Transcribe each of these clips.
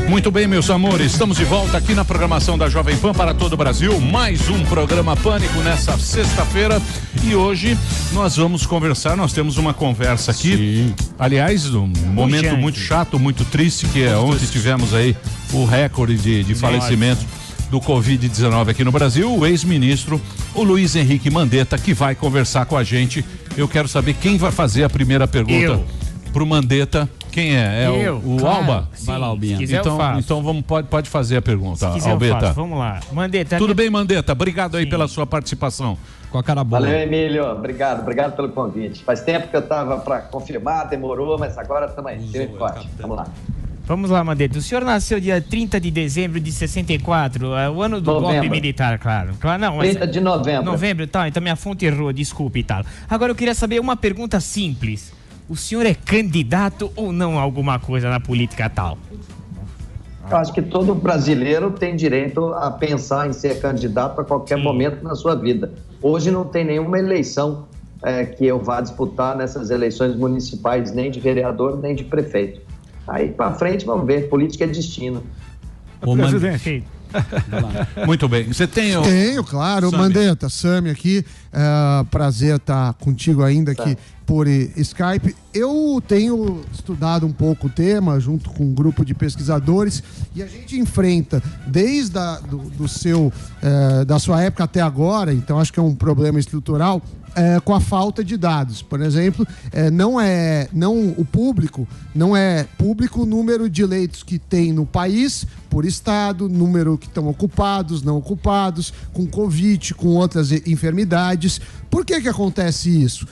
Muito bem, meus amores, estamos de volta aqui na programação da Jovem Pan para todo o Brasil. Mais um programa Pânico nessa sexta-feira. E hoje nós vamos conversar, nós temos uma conversa aqui. Sim. Aliás, um momento muito chato, muito triste, que é ontem tivemos aí o recorde de falecimentos do Covid-19 aqui no Brasil. O ex-ministro, o Luiz Henrique Mandetta, que vai conversar com a gente. Eu quero saber quem vai fazer a primeira pergunta pro Mandetta. Quem é? É o claro, Alba? Sim, vai lá, Albinha. Então pode fazer a pergunta, Albeta. Vamos lá. Mandetta. Tudo bem, Mandetta? Obrigado aí pela sua participação. Com a cara boa. Valeu, Emílio. Obrigado pelo convite. Faz tempo que eu estava para confirmar, demorou, mas agora estamos aí. Forte. Vamos lá. Vamos lá, Mandetta. O senhor nasceu dia 30 de dezembro de 64, o ano do golpe militar, claro. Não, mas 30 de novembro. Novembro, tá, então minha fonte errou, desculpe e tal. Agora eu queria saber uma pergunta simples. O senhor é candidato ou não a alguma coisa na política tal? Eu acho que todo brasileiro tem direito a pensar em ser candidato a qualquer momento na sua vida. Hoje não tem nenhuma eleição que eu vá disputar nessas eleições municipais, nem de vereador, nem de prefeito. Aí para frente vamos ver, política é destino. Ô, presidente. Muito bem. Você tem Tenho, claro. Mandetta, Sami aqui. Prazer estar contigo ainda aqui por Skype. Eu tenho estudado um pouco o tema junto com um grupo de pesquisadores e a gente enfrenta desde da sua época até agora, então acho que é um problema estrutural, com a falta de dados. Por exemplo, o público não é público o número de leitos que tem no país por estado, número que estão ocupados, não ocupados, com Covid, com outras enfermidades. Por que acontece isso?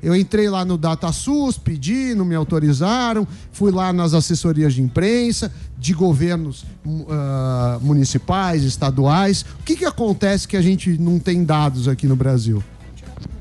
Eu entrei lá no DataSUS, pedi, não me autorizaram, fui lá nas assessorias de imprensa, de governos municipais, estaduais. O que acontece que a gente não tem dados aqui no Brasil?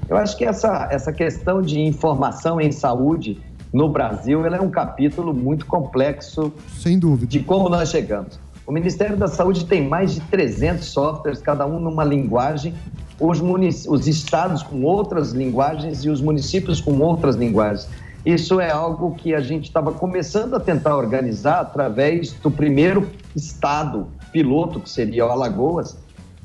Eu acho que essa questão de informação em saúde no Brasil, ela é um capítulo muito complexo. Sem dúvida. De como nós chegamos. O Ministério da Saúde tem mais de 300 softwares, cada um numa linguagem, os estados com outras linguagens e os municípios com outras linguagens. Isso é algo que a gente estava começando a tentar organizar através do primeiro estado piloto, que seria o Alagoas,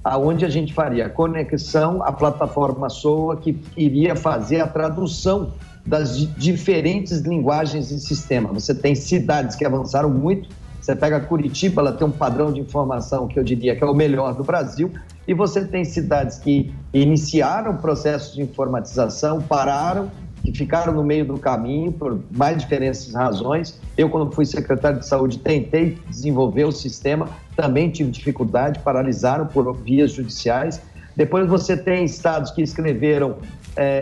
aonde a gente faria a conexão à plataforma SOA, que iria fazer a tradução das diferentes linguagens e sistema. Você tem cidades que avançaram muito, você pega Curitiba, ela tem um padrão de informação que eu diria que é o melhor do Brasil, e você tem cidades que iniciaram processos de informatização, pararam, que ficaram no meio do caminho por mais diferentes razões. Eu, quando fui secretário de saúde, tentei desenvolver o sistema, também tive dificuldade, paralisaram por vias judiciais. Depois você tem estados que escreveram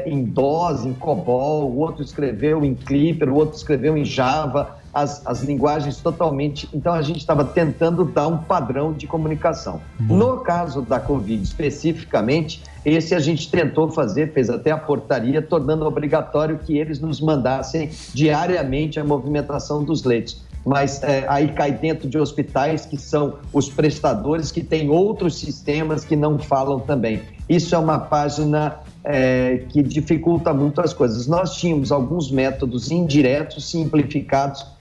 em DOS, em COBOL, o outro escreveu em Clipper, o outro escreveu em Java, as linguagens totalmente... Então, a gente estava tentando dar um padrão de comunicação. No caso da Covid, especificamente, esse a gente tentou fazer, fez até a portaria, tornando obrigatório que eles nos mandassem diariamente a movimentação dos leitos. Mas aí cai dentro de hospitais que são os prestadores, que têm outros sistemas que não falam também. Isso é uma página que dificulta muito as coisas. Nós tínhamos alguns métodos indiretos, simplificados,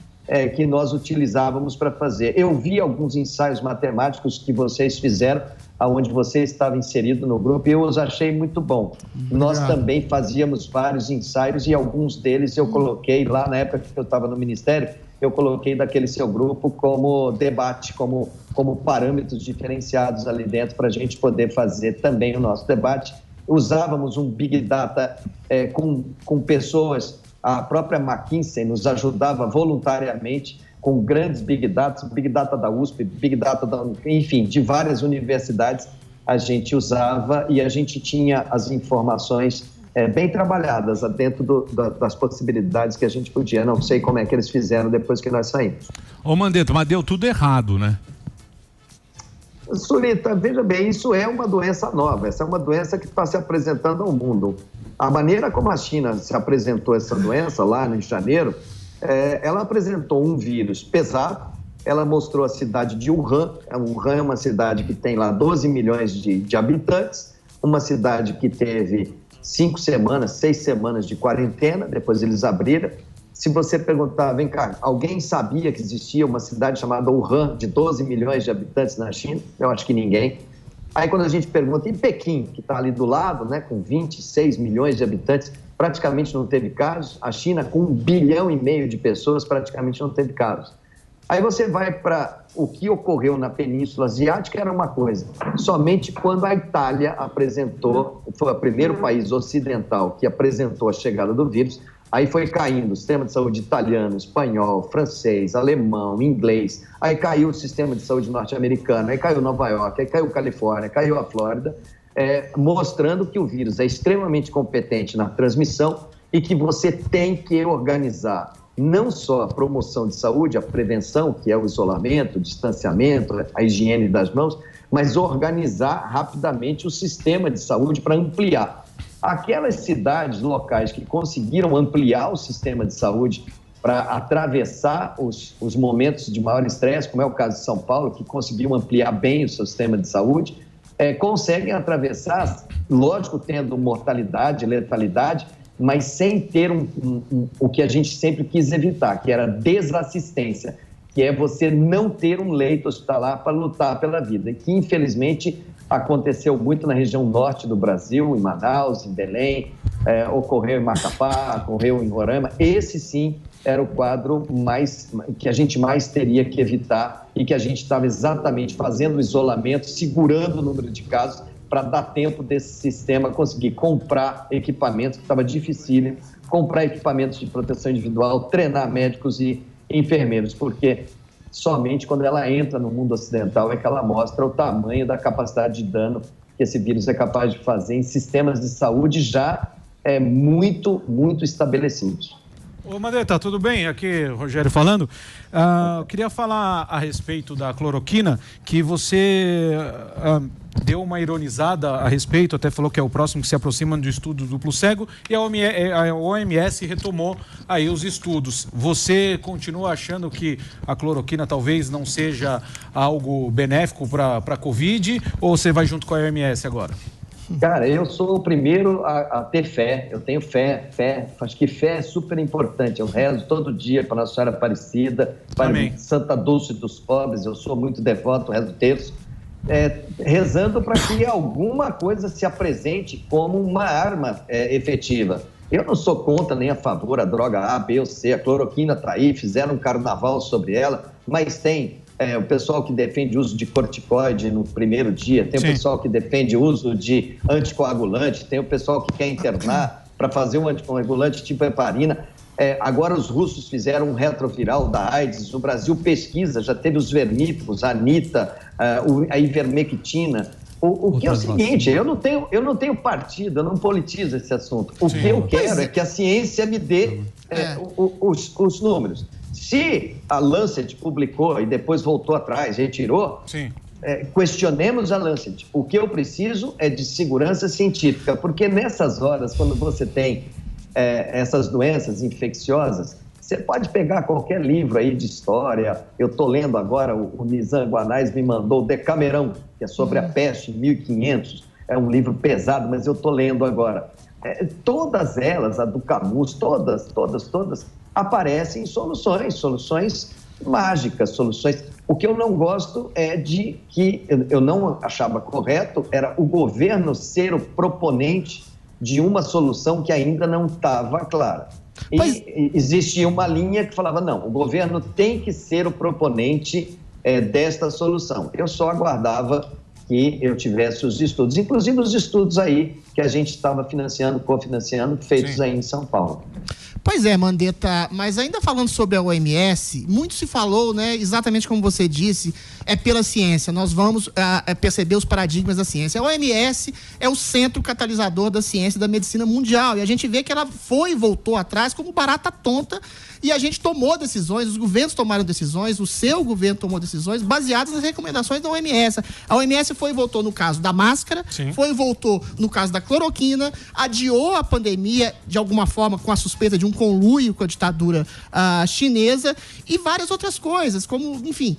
que nós utilizávamos para fazer. Eu vi alguns ensaios matemáticos que vocês fizeram, onde você estava inserido no grupo, e eu os achei muito bom. Nós também fazíamos vários ensaios e alguns deles eu coloquei lá na época que eu estava no Ministério, eu coloquei daquele seu grupo como debate, como parâmetros diferenciados ali dentro para a gente poder fazer também o nosso debate. Usávamos um Big Data com pessoas, a própria McKinsey nos ajudava voluntariamente com grandes Big Data da USP, Big Data enfim, de várias universidades a gente usava e a gente tinha as informações bem trabalhadas dentro das possibilidades que a gente podia. Não sei como é que eles fizeram depois que nós saímos. Ô Mandetta, mas deu tudo errado, né? Surita, veja bem, isso é uma doença nova, essa é uma doença que está se apresentando ao mundo. A maneira como a China se apresentou essa doença lá em janeiro, ela apresentou um vírus pesado, ela mostrou a cidade de Wuhan. Wuhan é uma cidade que tem lá 12 milhões de habitantes, uma cidade que teve 6 semanas de quarentena, depois eles abriram. se você perguntar, vem cá, alguém sabia que existia uma cidade chamada Wuhan, de 12 milhões de habitantes na China? Eu acho que ninguém. Aí quando a gente pergunta, em Pequim, que está ali do lado, né, com 26 milhões de habitantes, praticamente não teve casos. A China, com 1,5 bilhão de pessoas, praticamente não teve casos. Aí você vai para o que ocorreu na Península Asiática, era uma coisa. Somente quando a Itália apresentou, foi o primeiro país ocidental que apresentou a chegada do vírus, aí foi caindo o sistema de saúde italiano, espanhol, francês, alemão, inglês, aí caiu o sistema de saúde norte-americano, aí caiu Nova York, aí caiu Califórnia, caiu a Flórida, mostrando que o vírus é extremamente competente na transmissão e que você tem que organizar não só a promoção de saúde, a prevenção, que é o isolamento, o distanciamento, a higiene das mãos, mas organizar rapidamente o sistema de saúde para ampliar. Aquelas cidades locais que conseguiram ampliar o sistema de saúde para atravessar os momentos de maior estresse, como é o caso de São Paulo, que conseguiu ampliar bem o seu sistema de saúde, conseguem atravessar, lógico, tendo mortalidade, letalidade, mas sem ter o que a gente sempre quis evitar, que era desassistência, que é você não ter um leito hospitalar para lutar pela vida, e que infelizmente aconteceu muito na região norte do Brasil, em Manaus, em Belém, ocorreu em Macapá, ocorreu em Roraima. Esse sim era o quadro que a gente mais teria que evitar e que a gente estava exatamente fazendo o isolamento, segurando o número de casos, para dar tempo desse sistema conseguir comprar equipamentos, que estava dificílimo, comprar equipamentos de proteção individual, treinar médicos e enfermeiros, porque somente quando ela entra no mundo ocidental é que ela mostra o tamanho da capacidade de dano que esse vírus é capaz de fazer em sistemas de saúde já muito, muito estabelecidos. Ô Mandetta, tudo bem? Aqui Rogério falando. Eu queria falar a respeito da cloroquina, que você deu uma ironizada a respeito, até falou que é o próximo que se aproxima do estudo duplo cego, e a OMS retomou aí os estudos. Você continua achando que a cloroquina talvez não seja algo benéfico para a Covid, ou você vai junto com a OMS agora? Cara, eu sou o primeiro a ter fé, eu tenho fé, acho que fé é super importante, eu rezo todo dia para Nossa Senhora Aparecida, para Santa Dulce dos Pobres, eu sou muito devoto, rezo terço, rezando para que alguma coisa se apresente como uma arma efetiva. Eu não sou contra nem a favor a droga A, B ou C, a cloroquina está aí, fizeram um carnaval sobre ela, mas tem o pessoal que defende o uso de corticoide no primeiro dia, tem o pessoal que defende o uso de anticoagulante, tem o pessoal que quer internar para fazer um anticoagulante tipo heparina. Agora os russos fizeram um retroviral da AIDS, o Brasil pesquisa, já teve os vermífugos, a anita, a ivermectina. O que é o seguinte, eu não tenho partido, eu não politizo esse assunto. O que eu quero é que a ciência me dê os números. Se a Lancet publicou e depois voltou atrás, retirou, questionemos a Lancet. O que eu preciso é de segurança científica, porque nessas horas, quando você tem essas doenças infecciosas, você pode pegar qualquer livro aí de história. Eu estou lendo agora, o Nizam Guanais me mandou o Decamerão, que é sobre a peste em 1500. É um livro pesado, mas eu estou lendo agora. Todas elas, a do Camus, todas aparecem soluções mágicas, soluções. O que eu não gosto é de que eu não achava correto era o governo ser o proponente de uma solução que ainda não estava clara. E existia uma linha que falava, não, o governo tem que ser o proponente desta solução. Eu só aguardava que eu tivesse os estudos, inclusive os estudos aí que a gente estava cofinanciando, feitos aí em São Paulo. Pois é, Mandetta, mas ainda falando sobre a OMS, muito se falou, né, exatamente como você disse, pela ciência, nós vamos perceber os paradigmas da ciência. A OMS é o centro catalisador da ciência e da medicina mundial, e a gente vê que ela foi e voltou atrás como barata tonta, e a gente tomou decisões, os governos tomaram decisões, o seu governo tomou decisões baseadas nas recomendações da OMS. A OMS foi e voltou no caso da máscara, foi e voltou no caso da cloroquina, adiou a pandemia de alguma forma com a suspeita de um conluio com a ditadura chinesa e várias outras coisas, como, enfim,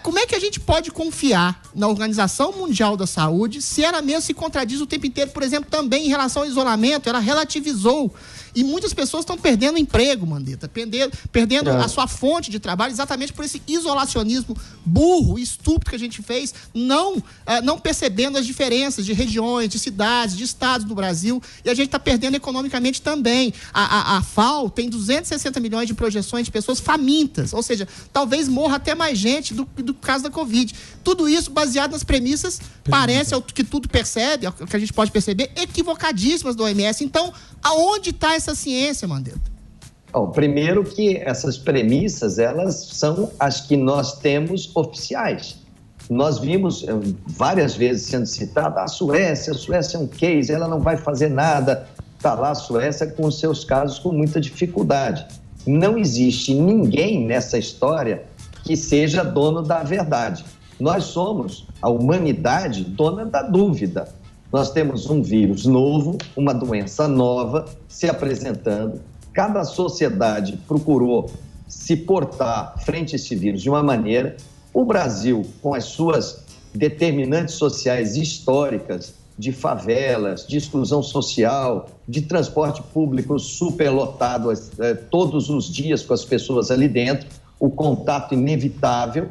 como é que a gente pode confiar na Organização Mundial da Saúde se ela mesmo se contradiz o tempo inteiro, por exemplo, também em relação ao isolamento, ela relativizou E muitas pessoas estão perdendo emprego, Mandetta, perdendo a sua fonte de trabalho exatamente por esse isolacionismo burro e estúpido que a gente fez, não percebendo as diferenças de regiões, de cidades, de estados do Brasil, e a gente está perdendo economicamente também. A FAO tem 260 milhões de projeções de pessoas famintas, ou seja, talvez morra até mais gente do caso da Covid. Tudo isso baseado nas premissas, parece ao que tudo percebe, ao que a gente pode perceber, equivocadíssimas do OMS. Então, aonde está essa ciência, Mandetta? Bom, primeiro que essas premissas, elas são as que nós temos oficiais. Nós vimos várias vezes sendo citada a Suécia é um case, ela não vai fazer nada. Está lá a Suécia com os seus casos com muita dificuldade. Não existe ninguém nessa história que seja dono da verdade. Nós somos, a humanidade, dona da dúvida. Nós temos um vírus novo, uma doença nova se apresentando. Cada sociedade procurou se portar frente a esse vírus de uma maneira. O Brasil, com as suas determinantes sociais históricas, de favelas, de exclusão social, de transporte público superlotado todos os dias com as pessoas ali dentro, o contato inevitável,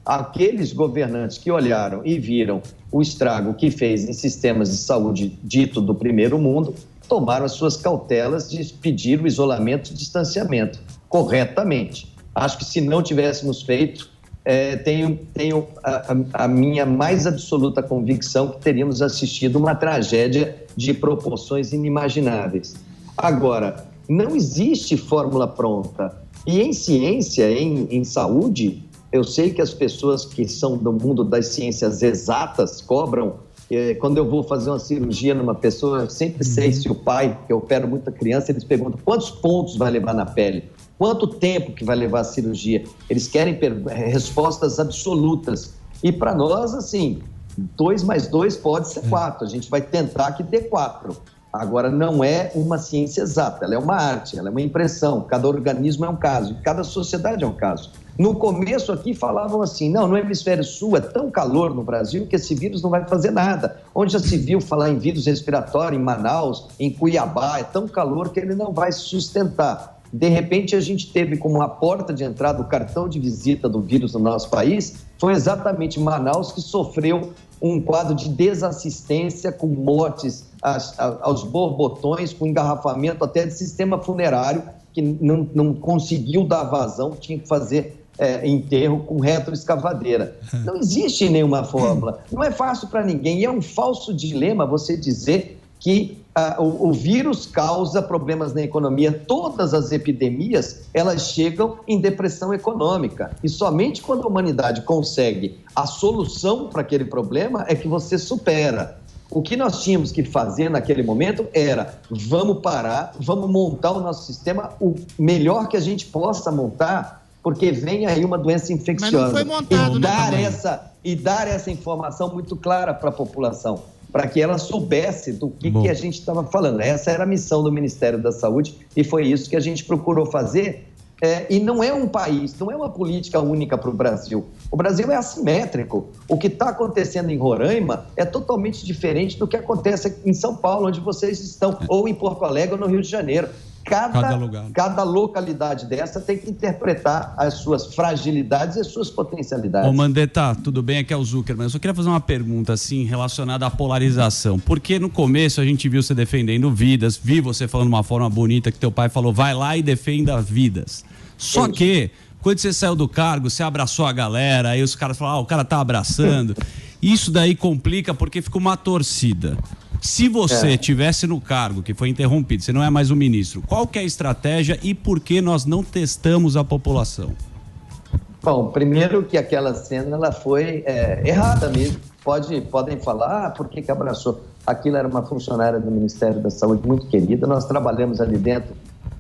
aqueles governantes que olharam e viram o estrago que fez em sistemas de saúde dito do primeiro mundo, tomaram as suas cautelas de pedir o isolamento e distanciamento, corretamente. Acho que se não tivéssemos feito, tenho a minha mais absoluta convicção que teríamos assistido uma tragédia de proporções inimagináveis. Agora, não existe fórmula pronta. E em ciência, em saúde, eu sei que as pessoas que são do mundo das ciências exatas cobram. Quando eu vou fazer uma cirurgia numa pessoa, eu sempre sei se o pai, que eu opero muita criança, eles perguntam quantos pontos vai levar na pele, quanto tempo que vai levar a cirurgia. Eles querem respostas absolutas. E para nós, assim, 2 mais 2 pode ser 4. A gente vai tentar que dê 4. Agora, não é uma ciência exata, ela é uma arte, ela é uma impressão. Cada organismo é um caso, cada sociedade é um caso. No começo aqui falavam assim, não, no hemisfério sul é tão calor no Brasil que esse vírus não vai fazer nada. Onde já se viu falar em vírus respiratório, em Manaus, em Cuiabá, é tão calor que ele não vai se sustentar. De repente, a gente teve como a porta de entrada, o cartão de visita do vírus no nosso país, foi exatamente Manaus que sofreu um quadro de desassistência com mortes aos borbotões, com engarrafamento até de sistema funerário, que não conseguiu dar vazão, tinha que fazer enterro com retroescavadeira. Não existe nenhuma fórmula, não é fácil para ninguém, e é um falso dilema você dizer que o vírus causa problemas na economia. Todas as epidemias, elas chegam em depressão econômica. E somente quando a humanidade consegue a solução para aquele problema é que você supera. O que nós tínhamos que fazer naquele momento era, vamos parar, vamos montar o nosso sistema o melhor que a gente possa montar, porque vem aí uma doença infecciosa. Mas não foi montado, e dar essa informação muito clara para a população, para que ela soubesse do que a gente estava falando. Essa era a missão do Ministério da Saúde e foi isso que a gente procurou fazer. E não é um país, não é uma política única para o Brasil. O Brasil é assimétrico. O que está acontecendo em Roraima é totalmente diferente do que acontece em São Paulo, onde vocês estão, ou em Porto Alegre ou no Rio de Janeiro. Cada localidade dessa tem que interpretar as suas fragilidades e as suas potencialidades. Ô Mandetta, tudo bem? Aqui é o Zucker, mas eu só queria fazer uma pergunta assim relacionada à polarização. Porque no começo a gente viu você defendendo vidas, vi você falando de uma forma bonita que teu pai falou, vai lá e defenda vidas. Só que, quando você saiu do cargo, você abraçou a galera, aí os caras falaram, o cara tá abraçando. Isso daí complica porque fica uma torcida. Se você tivesse no cargo, que foi interrompido, você não é mais o ministro, qual que é a estratégia e por que nós não testamos a população? Bom, primeiro que aquela cena ela foi errada mesmo. Podem falar, por que abraçou? Aquilo era uma funcionária do Ministério da Saúde muito querida, nós trabalhamos ali dentro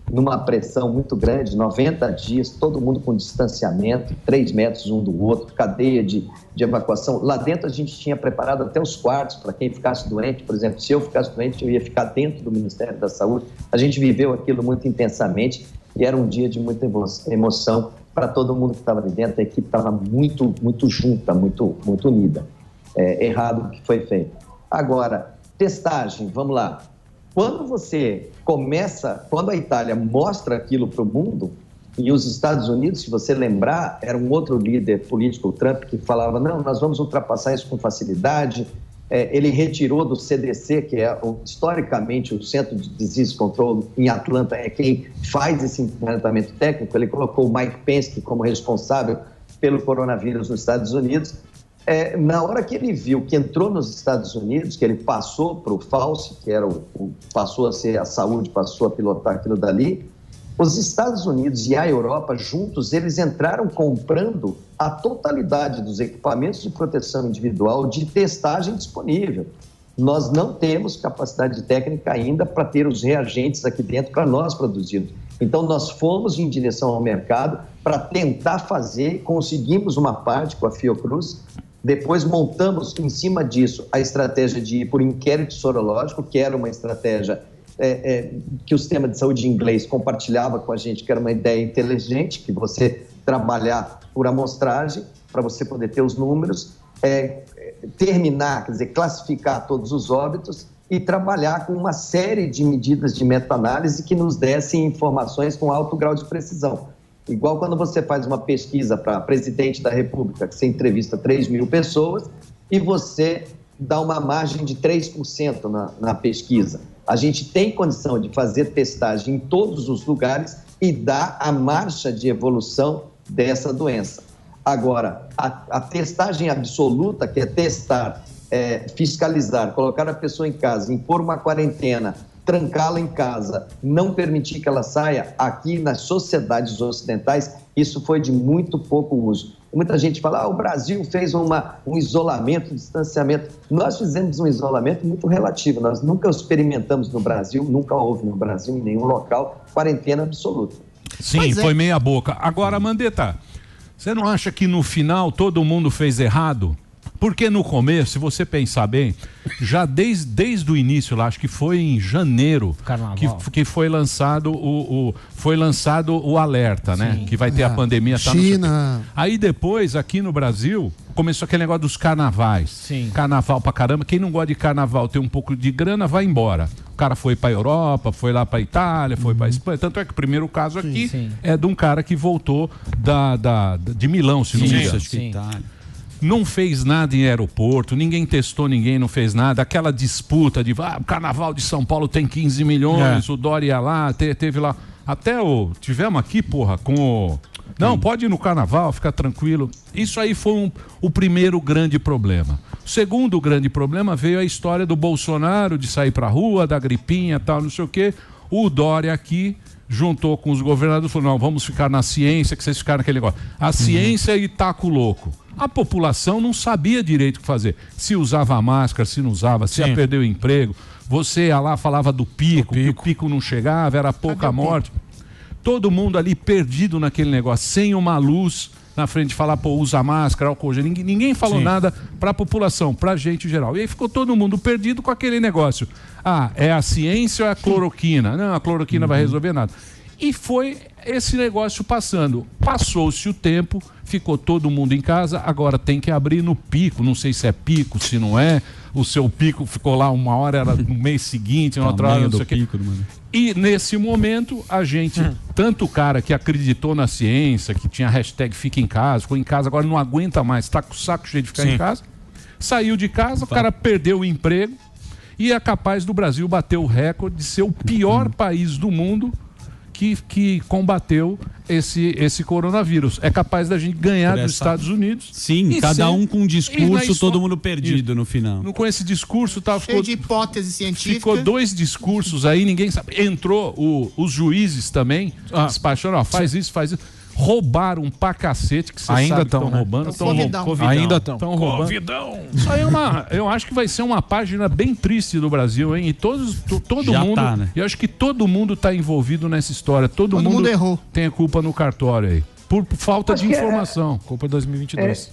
numa pressão muito grande, 90 dias, todo mundo com distanciamento, 3 metros um do outro, cadeia de evacuação. Lá dentro a gente tinha preparado até os quartos para quem ficasse doente. Por exemplo, se eu ficasse doente, eu ia ficar dentro do Ministério da Saúde. A gente viveu aquilo muito intensamente e era um dia de muita emoção para todo mundo que estava ali dentro. A equipe estava muito, muito junta, muito, muito unida. Errado o que foi feito. Agora, testagem, vamos lá. quando a Itália mostra aquilo para o mundo, e os Estados Unidos, se você lembrar, era um outro líder político, o Trump, que falava, não, nós vamos ultrapassar isso com facilidade. Ele retirou do CDC, que é historicamente o Centro de Disease Control em Atlanta, é quem faz esse enfrentamento técnico. Ele colocou o Mike Pence como responsável pelo coronavírus nos Estados Unidos. Na hora que ele viu que entrou nos Estados Unidos, que ele passou para o Fauci, que era passou a ser a saúde, passou a pilotar aquilo dali, os Estados Unidos e a Europa juntos, eles entraram comprando a totalidade dos equipamentos de proteção individual de testagem disponível. Nós não temos capacidade técnica ainda para ter os reagentes aqui dentro para nós produzirmos. Então, nós fomos em direção ao mercado para tentar fazer, conseguimos uma parte com a Fiocruz, depois montamos em cima disso a estratégia de ir por inquérito sorológico, que era uma estratégia que o sistema de saúde inglês compartilhava com a gente, que era uma ideia inteligente, que você trabalhar por amostragem, para você poder ter os números, terminar, quer dizer, classificar todos os óbitos e trabalhar com uma série de medidas de meta-análise que nos dessem informações com alto grau de precisão. Igual quando você faz uma pesquisa para presidente da República, que você entrevista 3 mil pessoas e você dá uma margem de 3% na pesquisa. A gente tem condição de fazer testagem em todos os lugares e dar a marcha de evolução dessa doença. Agora, a testagem absoluta, que é testar, fiscalizar, colocar a pessoa em casa, impor uma quarentena, trancá-la em casa, não permitir que ela saia, aqui nas sociedades ocidentais, isso foi de muito pouco uso. Muita gente fala, o Brasil fez um isolamento, um distanciamento. Nós fizemos um isolamento muito relativo, nós nunca experimentamos no Brasil, nunca houve no Brasil, em nenhum local, quarentena absoluta. Sim, foi meia boca. Agora, Mandetta, você não acha que no final todo mundo fez errado? Porque no começo, se você pensar bem, já desde o início, lá, acho que foi em janeiro que foi lançado o alerta, né? Que vai ter a pandemia. Tá China. Aí depois, aqui no Brasil, começou aquele negócio dos carnavais. Sim. Carnaval pra caramba. Quem não gosta de carnaval, tem um pouco de grana, vai embora. O cara foi pra Europa, foi lá pra Itália, foi pra Espanha. Tanto é que o primeiro caso aqui é de um cara que voltou de Milão, se não me engano. Acho que Itália. Não fez nada em aeroporto, ninguém testou ninguém, não fez nada. Aquela disputa de o Carnaval de São Paulo tem 15 milhões, o Dória ia lá, teve lá. Até tivemos aqui, com o... Não, pode ir no Carnaval, fica tranquilo. Isso aí foi o primeiro grande problema. O segundo grande problema veio a história do Bolsonaro, de sair pra rua, da gripinha e tal, não sei o quê. O Dória aqui juntou com os governadores e falou, não, vamos ficar na ciência, que vocês ficaram naquele negócio. A ciência e taco louco. A população não sabia direito o que fazer. Se usava máscara, se não usava, se ia perder o emprego. Você ia lá, falava do pico, que o pico não chegava, era pouca morte. Todo mundo ali perdido naquele negócio, sem uma luz na frente, falar, usa máscara, álcool gel. Ninguém falou nada para a população, para a gente em geral. E aí ficou todo mundo perdido com aquele negócio. É a ciência ou é a cloroquina? Não, a cloroquina vai resolver nada. E foi esse negócio passando. Passou-se o tempo, ficou todo mundo em casa, agora tem que abrir no pico. Não sei se é pico, se não é. O seu pico ficou lá uma hora, era no mês seguinte, na outra hora, não sei o quê. E nesse momento, a gente, tanto o cara que acreditou na ciência, que tinha hashtag fica em casa, ficou em casa, agora não aguenta mais, está com o saco cheio de ficar em casa, saiu de casa, o cara perdeu o emprego e é capaz do Brasil bater o recorde de ser o pior país do mundo que combateu esse coronavírus. É capaz da gente ganhar dos Estados Unidos. Sim, cada um com um discurso, todo mundo perdido no final. Com esse discurso, cheio de hipótese científica. Ficou 2 discursos aí, ninguém sabe. Entrou os juízes também, despachando, faz isso. Roubaram pra cacete, que vocês sabem que estão roubando. Ainda estão. Covidão. Isso aí eu acho que vai ser uma página bem triste do Brasil, hein? E todo mundo... né? Eu acho que todo mundo está envolvido nessa história. Todo mundo errou. Tem a culpa no cartório aí. Por falta de informação. Culpa 2022.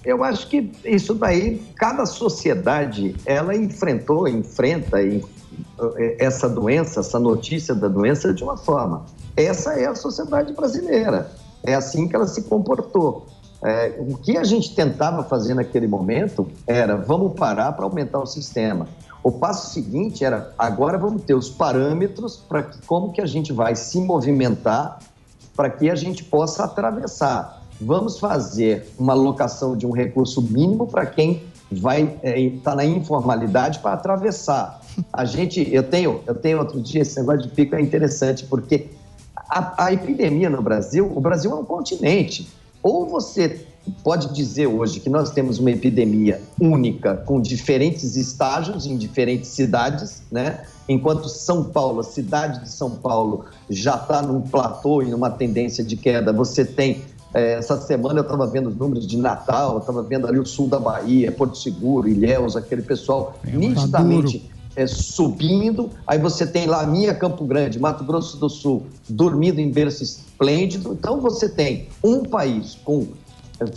Eu acho que isso daí, cada sociedade, ela enfrenta essa doença, essa notícia da doença de uma forma. Essa é a sociedade brasileira. É assim que ela se comportou. O que a gente tentava fazer naquele momento era, vamos parar para aumentar o sistema. O passo seguinte era, agora vamos ter os parâmetros para como que a gente vai se movimentar para que a gente possa atravessar. Vamos fazer uma alocação de um recurso mínimo para quem vai estar na informalidade para atravessar. Eu tenho outro dia, esse negócio de pico é interessante, porque a epidemia no Brasil, o Brasil é um continente. Ou você pode dizer hoje que nós temos uma epidemia única, com diferentes estágios em diferentes cidades, né? Enquanto São Paulo, a cidade de São Paulo, já está num platô e numa tendência de queda, você tem... essa semana eu estava vendo os números de Natal, eu estava vendo ali o sul da Bahia, Porto Seguro, Ilhéus, aquele pessoal nitidamente subindo. Aí você tem lá a minha Campo Grande, Mato Grosso do Sul, dormindo em berço esplêndido. Então você tem um país com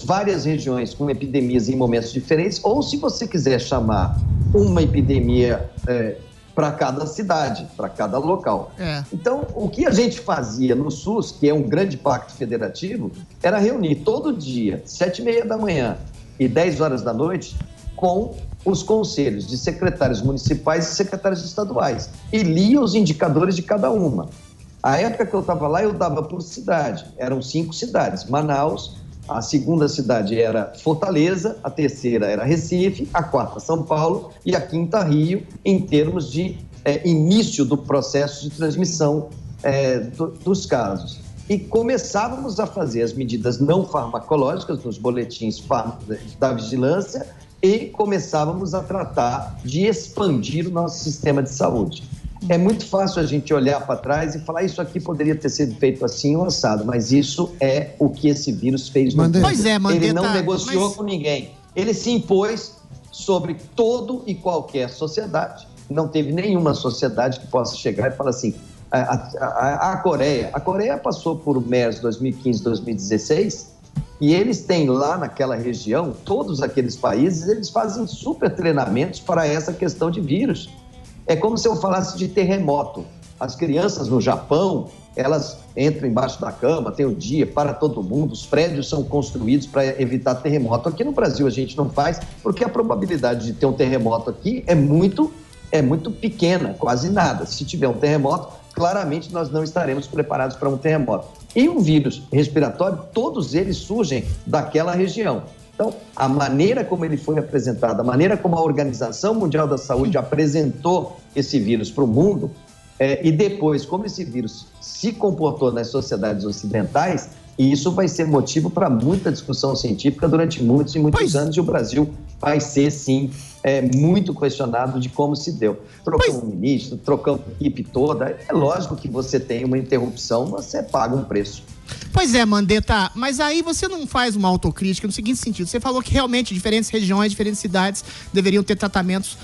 várias regiões com epidemias em momentos diferentes, ou se você quiser chamar uma epidemia para cada cidade, para cada local. Então, o que a gente fazia no SUS, que é um grande pacto federativo, era reunir todo dia, 7h30 da manhã e 10 horas da noite, com os conselhos de secretários municipais e secretários estaduais, e lia os indicadores de cada uma. A época que eu estava lá, eu dava por cidade, eram 5 cidades, Manaus, a segunda cidade era Fortaleza, a terceira era Recife, a quarta São Paulo e a quinta Rio, em termos de início do processo de transmissão dos casos. E começávamos a fazer as medidas não farmacológicas nos boletins da vigilância e começávamos a tratar de expandir o nosso sistema de saúde. É muito fácil a gente olhar para trás e falar isso aqui poderia ter sido feito assim ou assado, mas isso é o que esse vírus fez no mundo. Ele não negociou com ninguém. Ele se impôs sobre todo e qualquer sociedade. Não teve nenhuma sociedade que possa chegar e falar assim, a Coreia passou por MERS 2015, 2016 e eles têm lá naquela região, todos aqueles países, eles fazem super treinamentos para essa questão de vírus. É como se eu falasse de terremoto. As crianças no Japão, elas entram embaixo da cama, tem o dia para todo mundo, os prédios são construídos para evitar terremoto. Aqui no Brasil a gente não faz, porque a probabilidade de ter um terremoto aqui é muito pequena, quase nada. Se tiver um terremoto, claramente nós não estaremos preparados para um terremoto. E o vírus respiratório, todos eles surgem daquela região. Então, a maneira como ele foi apresentado, a maneira como a Organização Mundial da Saúde apresentou esse vírus para o mundo, e depois como esse vírus se comportou nas sociedades ocidentais, e isso vai ser motivo para muita discussão científica durante muitos e muitos anos, e o Brasil vai ser, sim, muito questionado de como se deu. Trocamos um ministro, trocamos a equipe toda, é lógico que você tem uma interrupção, você paga um preço. Pois é, Mandetta, mas aí você não faz uma autocrítica no seguinte sentido, você falou que realmente diferentes regiões, diferentes cidades deveriam ter tratamentos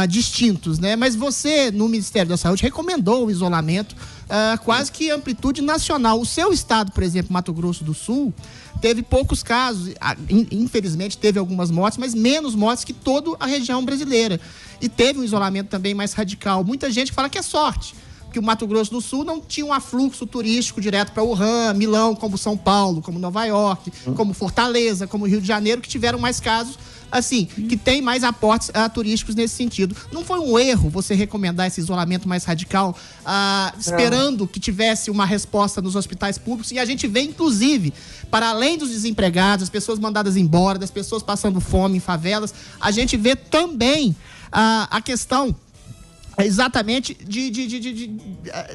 distintos, né? Mas você, no Ministério da Saúde, recomendou o isolamento quase que amplitude nacional. O seu estado, por exemplo, Mato Grosso do Sul, teve poucos casos, infelizmente teve algumas mortes, mas menos mortes que toda a região brasileira. E teve um isolamento também mais radical. Muita gente fala que é sorte, que o Mato Grosso do Sul não tinha um afluxo turístico direto para Wuhan, Milão, como São Paulo, como Nova York, como Fortaleza, como Rio de Janeiro, que tiveram mais casos, assim, que tem mais aportes turísticos nesse sentido. Não foi um erro você recomendar esse isolamento mais radical, esperando que tivesse uma resposta nos hospitais públicos? E a gente vê, inclusive, para além dos desempregados, as pessoas mandadas embora, das pessoas passando fome em favelas, a gente vê também a questão exatamente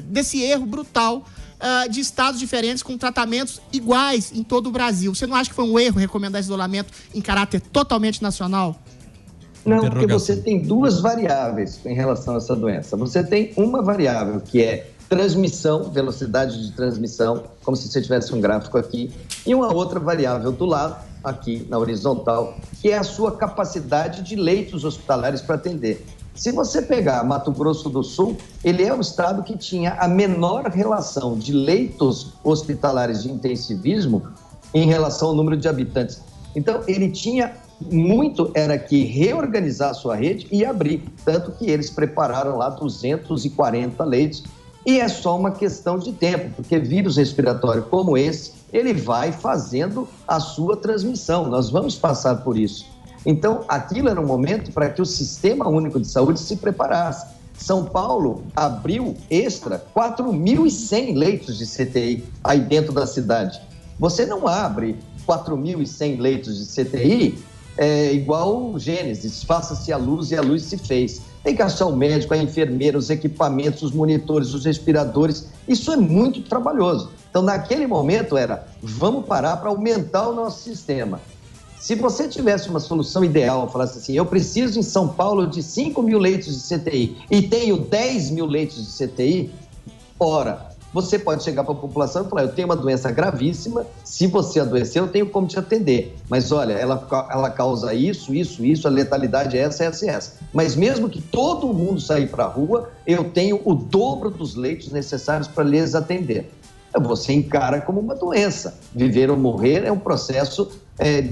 desse erro brutal de estados diferentes com tratamentos iguais em todo o Brasil. Você não acha que foi um erro recomendar esse isolamento em caráter totalmente nacional? Não, porque você tem duas variáveis em relação a essa doença. Você tem uma variável que é transmissão, velocidade de transmissão, como se você tivesse um gráfico aqui, e uma outra variável do lado, aqui na horizontal, que é a sua capacidade de leitos hospitalares para atender. Se você pegar Mato Grosso do Sul, ele é o estado que tinha a menor relação de leitos hospitalares de intensivismo em relação ao número de habitantes. Então, ele tinha era que reorganizar a sua rede e abrir, tanto que eles prepararam lá 240 leitos. E é só uma questão de tempo, porque vírus respiratório como esse, ele vai fazendo a sua transmissão. Nós vamos passar por isso. Então, aquilo era um momento para que o Sistema Único de Saúde se preparasse. São Paulo abriu extra 4.100 leitos de CTI aí dentro da cidade. Você não abre 4.100 leitos de CTI igual o Gênesis, faça-se a luz e a luz se fez. Tem que achar o médico, a enfermeira, os equipamentos, os monitores, os respiradores. Isso é muito trabalhoso. Então, naquele momento vamos parar para aumentar o nosso sistema. Se você tivesse uma solução ideal, falasse assim, eu preciso em São Paulo de 5.000 leitos de CTI e tenho 10.000 leitos de CTI, você pode chegar para a população e falar, eu tenho uma doença gravíssima, se você adoecer, eu tenho como te atender. Mas olha, ela causa isso, a letalidade é essa. Mas mesmo que todo mundo sair para a rua, eu tenho o dobro dos leitos necessários para lhes atender. Você encara como uma doença. Viver ou morrer é um processo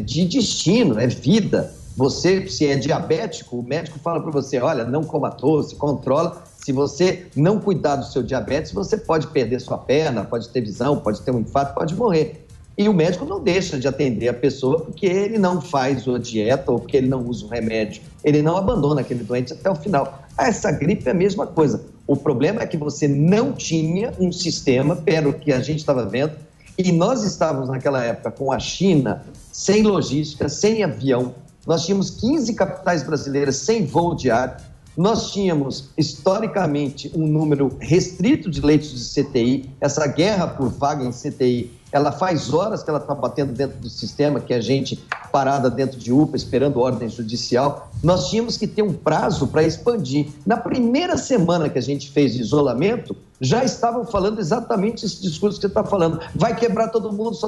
de destino, é vida. Você, se é diabético, o médico fala para você, olha, não coma doce, controla. Se você não cuidar do seu diabetes, você pode perder sua perna, pode ter visão, pode ter um infarto, pode morrer. E o médico não deixa de atender a pessoa porque ele não faz a dieta ou porque ele não usa o remédio. Ele não abandona aquele doente até o final. Essa gripe é a mesma coisa. O problema é que você não tinha um sistema, pelo que a gente estava vendo, e nós estávamos naquela época com a China sem logística, sem avião. Nós tínhamos 15 capitais brasileiras sem voo diário. Nós tínhamos, historicamente, um número restrito de leitos de CTI. Essa guerra por vaga em CTI, ela faz horas que ela está batendo dentro do sistema, que a gente parada dentro de UPA, esperando ordem judicial. Nós tínhamos que ter um prazo para expandir. Na primeira semana que a gente fez de isolamento, já estavam falando exatamente esse discurso que você está falando. Vai quebrar todo mundo,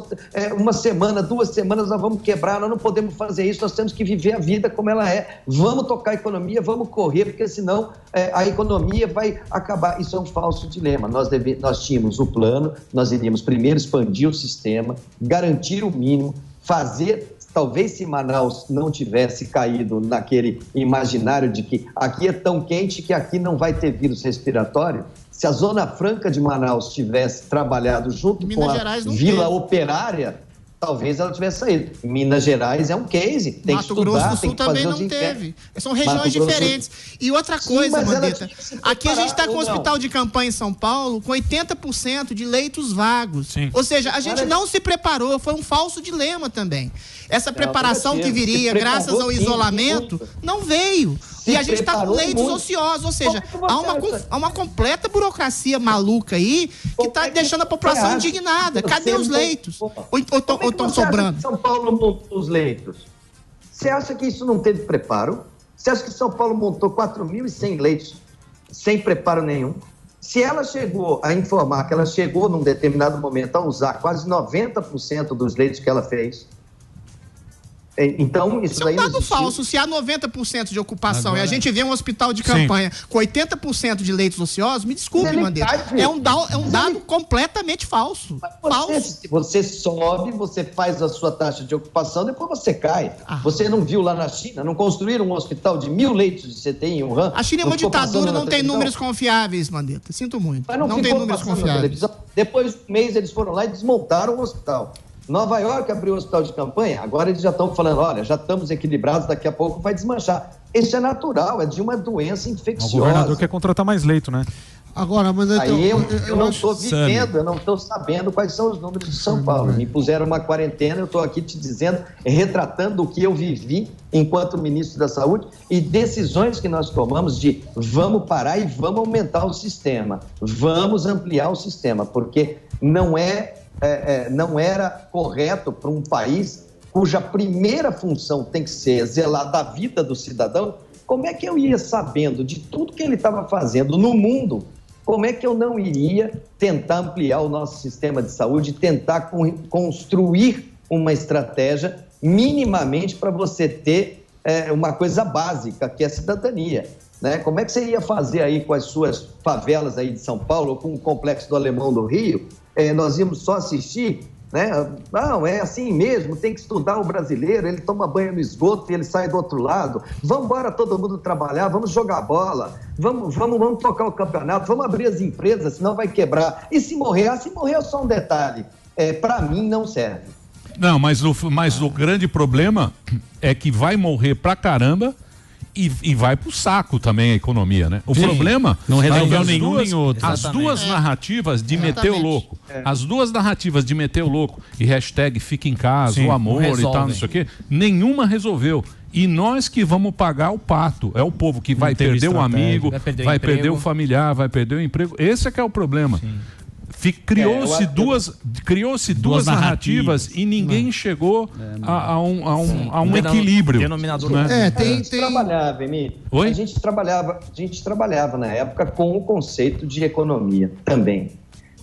uma semana, 2 semanas nós vamos quebrar, nós não podemos fazer isso, nós temos que viver a vida como ela é. Vamos tocar a economia, vamos correr, porque senão a economia vai acabar. Isso é um falso dilema. Nós tínhamos o plano, nós iríamos primeiro expandir o sistema, garantir o mínimo, fazer... Talvez se Manaus não tivesse caído naquele imaginário de que aqui é tão quente que aqui não vai ter vírus respiratório, se a Zona Franca de Manaus tivesse trabalhado junto com a Vila Operária, talvez ela tivesse saído. Minas Gerais é um case, tem que estudar, Mato Grosso do tem Sul que fazer também não teve. São regiões diferentes. E outra coisa, Mandetta, aqui a gente está com um hospital de campanha em São Paulo com 80% de leitos vagos. Sim. Ou seja, a gente não se preparou, foi um falso dilema também. Essa preparação que viria graças ao isolamento não veio. E a gente está com leitos ociosos, ou seja, há uma completa burocracia maluca aí que está deixando a população indignada. Cadê os leitos? Ou estão sobrando? São Paulo montou os leitos. Você acha que isso não teve preparo? Você acha que São Paulo montou 4.100 leitos sem preparo nenhum? Se ela chegou a informar que ela chegou num determinado momento a usar quase 90% dos leitos que ela fez, então, isso é um dado falso. Se há 90% de ocupação e a gente vê um hospital de campanha com 80% de leitos ociosos, me desculpe, Mandetta, é um dado completamente falso. Você sobe, você faz a sua taxa de ocupação, depois você cai. Você não viu lá na China? Não construíram um hospital de 1.000 leitos de CTI em Wuhan? A China é uma ditadura, não tem números confiáveis, Mandetta. Sinto muito. Mas não tem números confiáveis. Depois de um mês, eles foram lá e desmontaram o hospital. Nova York abriu o hospital de campanha, agora eles já estão falando, olha, já estamos equilibrados, daqui a pouco vai desmanchar. Isso é natural, é de uma doença infecciosa. O governador quer contratar mais leito, né? Agora, mas aí eu não estou vivendo, eu não estou sabendo quais são os números de São Paulo. Me puseram uma quarentena, eu estou aqui te dizendo, retratando o que eu vivi enquanto ministro da Saúde e decisões que nós tomamos de vamos parar e vamos aumentar o sistema, vamos ampliar o sistema, porque não era correto para um país cuja primeira função tem que ser zelar da vida do cidadão. Como é que eu ia sabendo de tudo que ele estava fazendo no mundo? Como é que eu não iria tentar ampliar o nosso sistema de saúde, tentar construir uma estratégia minimamente para você ter uma coisa básica, que é a cidadania? Né? Como é que você ia fazer aí com as suas favelas aí de São Paulo, ou com o Complexo do Alemão do Rio? Nós íamos só assistir, né? Não, é assim mesmo, tem que estudar o brasileiro, ele toma banho no esgoto e ele sai do outro lado. Vamos embora todo mundo trabalhar, vamos jogar bola, vamos tocar o campeonato, vamos abrir as empresas, senão vai quebrar. E se morrer? Se morrer é só um detalhe. Para mim não serve. Não, mas o grande problema é que vai morrer pra caramba e vai pro saco também a economia, né? O problema não resolveu as nenhum duas, nem outro. As duas narrativas de meter o louco. As duas narrativas de meter o louco e hashtag fica em casa, o amor e tal, não sei o quê, nenhuma resolveu. E nós que vamos pagar o pato. É o povo que vai perder o amigo, vai perder o familiar, vai perder o emprego. Esse é que é o problema. Criou-se duas narrativas e ninguém chegou a um equilíbrio. Denominador. Né? A gente trabalhava, Emílio. Oi? A gente trabalhava na época com o conceito de economia também.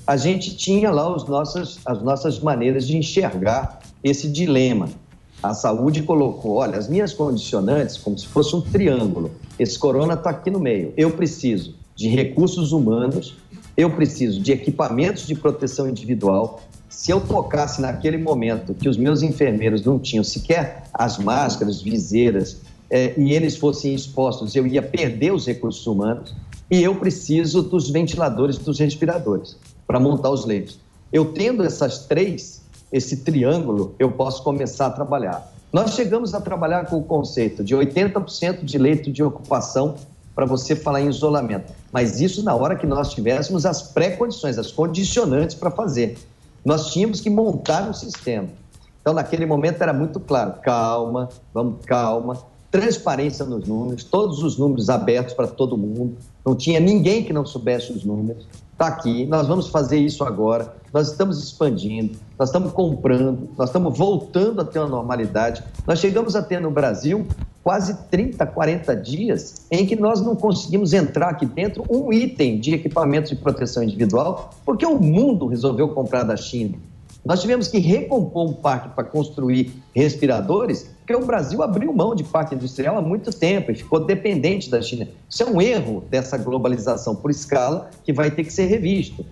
A gente tinha lá as nossas maneiras de enxergar esse dilema. A saúde colocou, olha, as minhas condicionantes como se fosse um triângulo. Esse corona está aqui no meio. Eu preciso de recursos humanos, eu preciso de equipamentos de proteção individual. Se eu tocasse naquele momento que os meus enfermeiros não tinham sequer as máscaras, viseiras, e eles fossem expostos, eu ia perder os recursos humanos. E eu preciso dos ventiladores, dos respiradores, para montar os leitos. Eu tendo esse triângulo, eu posso começar a trabalhar. Nós chegamos a trabalhar com o conceito de 80% de leito de ocupação para você falar em isolamento. Mas isso na hora que nós tivéssemos as pré-condições, as condicionantes para fazer. Nós tínhamos que montar um sistema. Então, naquele momento era muito claro, calma, transparência nos números, todos os números abertos para todo mundo, não tinha ninguém que não soubesse os números. Está aqui, nós vamos fazer isso agora, nós estamos expandindo, nós estamos comprando, nós estamos voltando a ter uma normalidade. Nós chegamos a ter no Brasil quase 30, 40 dias em que nós não conseguimos entrar aqui dentro um item de equipamentos de proteção individual, porque o mundo resolveu comprar da China. Nós tivemos que recompor um parque para construir respiradores, porque o Brasil abriu mão de parque industrial há muito tempo e ficou dependente da China. Isso é um erro dessa globalização por escala que vai ter que ser revisto.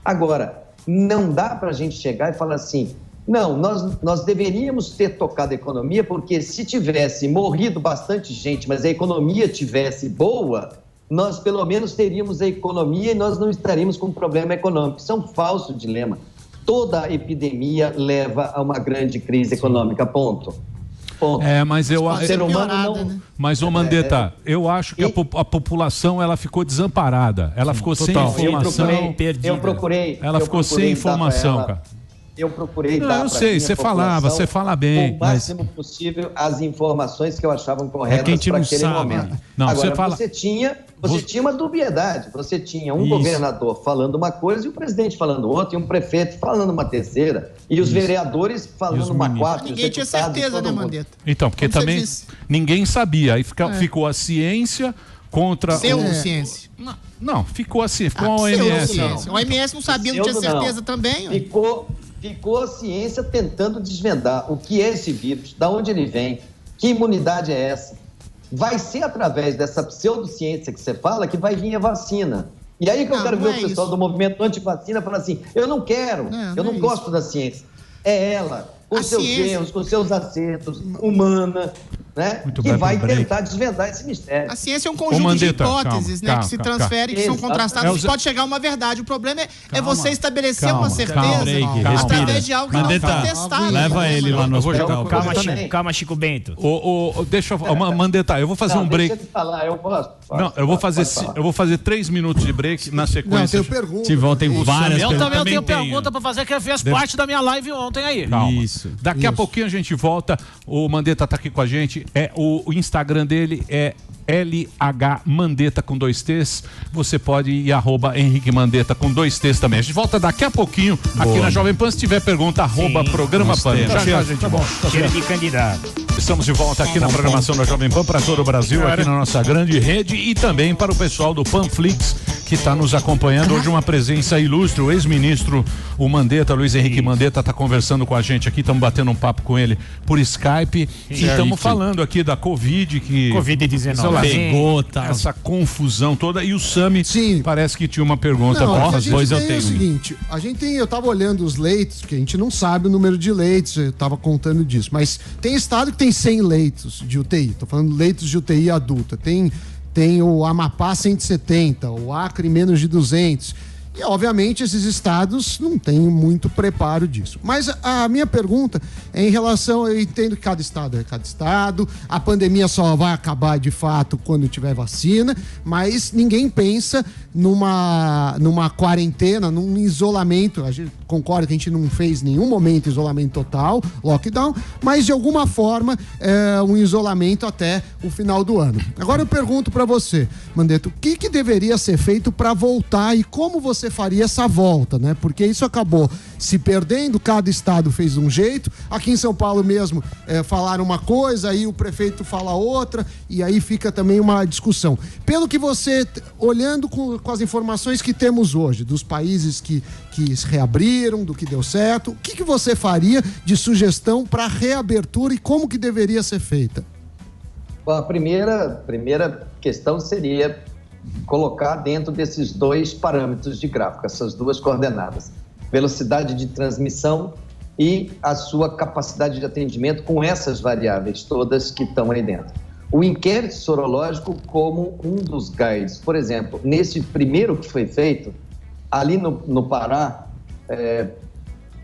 Agora, não dá para a gente chegar e falar assim, não, nós deveríamos ter tocado a economia, porque se tivesse morrido bastante gente, mas a economia tivesse boa, nós pelo menos teríamos a economia e nós não estaríamos com problema econômico. Isso é um falso dilema. Toda epidemia leva a uma grande crise econômica, ponto. Mas eu acho. Ser humano não. Né? Mas, ô Mandetta, eu acho que a população ela ficou desamparada. Ela ficou sem informação. Eu procurei. Ela ficou sem informação, cara. Eu procurei dar. Eu sei, você falava, você fala bem. O máximo possível as informações que eu achava corretas para aquele momento. Não, agora, você tinha uma dubiedade. Você tinha um governador falando uma coisa e o presidente falando outra, e um prefeito falando uma terceira, e os vereadores falando uma quarta. Ninguém tinha certeza, né, Mandetta? Então, porque também ninguém sabia. Aí ficou a ciência contra pseudociência. Não, ficou assim, ficou a OMS. A OMS não sabia, não tinha certeza também. Ficou a ciência tentando desvendar o que é esse vírus, de onde ele vem, que imunidade é essa. Vai ser através dessa pseudociência que você fala que vai vir a vacina. E aí que eu quero ver o pessoal do movimento anti-vacina falar assim, eu não quero, eu não gosto da ciência. É ela, com seus erros, com seus acertos, humana, né? Que vai tentar desvendar esse mistério. A ciência é um conjunto de hipóteses, que se transferem, que são contrastadas, pode chegar a uma verdade. O problema é você estabelecer uma certeza através de algo que não foi testado. Leva ele lá no hospital. Calma, Chico Bento. Deixa eu... Mandetta, eu vou fazer um break. Deixa eu falar, eu gosto. Não, eu vou fazer 3 minutos de break na sequência. Não, eu tenho pergunta. Tem várias perguntas. Eu também tenho pergunta para fazer, que fez parte da minha live ontem aí. Calma. Daqui a pouquinho a gente volta. O Mandetta tá aqui com a gente. O Instagram dele é LH Mandetta com 2 T's. Você pode ir Henrique Mandetta com 2 T's também. A gente volta daqui a pouquinho aqui na Jovem Pan. Se tiver pergunta, Programa Pan. Já a gente volta. Cheiro de candidato. Estamos de volta aqui na programação da Jovem Pan para todo o Brasil, aqui na nossa grande rede e também para o pessoal do Panflix que está nos acompanhando. Hoje uma presença ilustre, o ex-ministro, o Mandetta, Luiz Henrique Mandetta, está conversando com a gente aqui, estamos batendo um papo com ele por Skype e estamos falando aqui da Covid, que Covid-19 pegou, essa confusão toda, e o Sami parece que tinha uma pergunta. Pois eu tenho. É o seguinte, eu estava olhando os leitos, que a gente não sabe o número de leitos, eu estava contando disso, mas tem estado que tem 100 leitos de UTI, estou falando leitos de UTI adulta, tem o Amapá 170, o Acre menos de 200, E, obviamente, esses estados não têm muito preparo disso. Mas a minha pergunta é em relação, eu entendo que cada estado é cada estado, a pandemia só vai acabar de fato quando tiver vacina, mas ninguém pensa numa quarentena, num isolamento. A gente concorda que a gente não fez nenhum momento isolamento total, lockdown, mas de alguma forma um isolamento até o final do ano. Agora eu pergunto para você, Mandetta, o que deveria ser feito para voltar e como você faria essa volta, né? Porque isso acabou se perdendo, cada estado fez um jeito, aqui em São Paulo mesmo falaram uma coisa, aí o prefeito fala outra, e aí fica também uma discussão. Pelo que você, olhando com as informações que temos hoje, dos países que se reabriram, do que deu certo, o que você faria de sugestão para reabertura e como que deveria ser feita? Bom, a primeira questão seria colocar dentro desses dois parâmetros de gráfico, essas duas coordenadas, velocidade de transmissão e a sua capacidade de atendimento com essas variáveis todas que estão aí dentro. O inquérito sorológico como um dos guides. Por exemplo, nesse primeiro que foi feito, ali no Pará,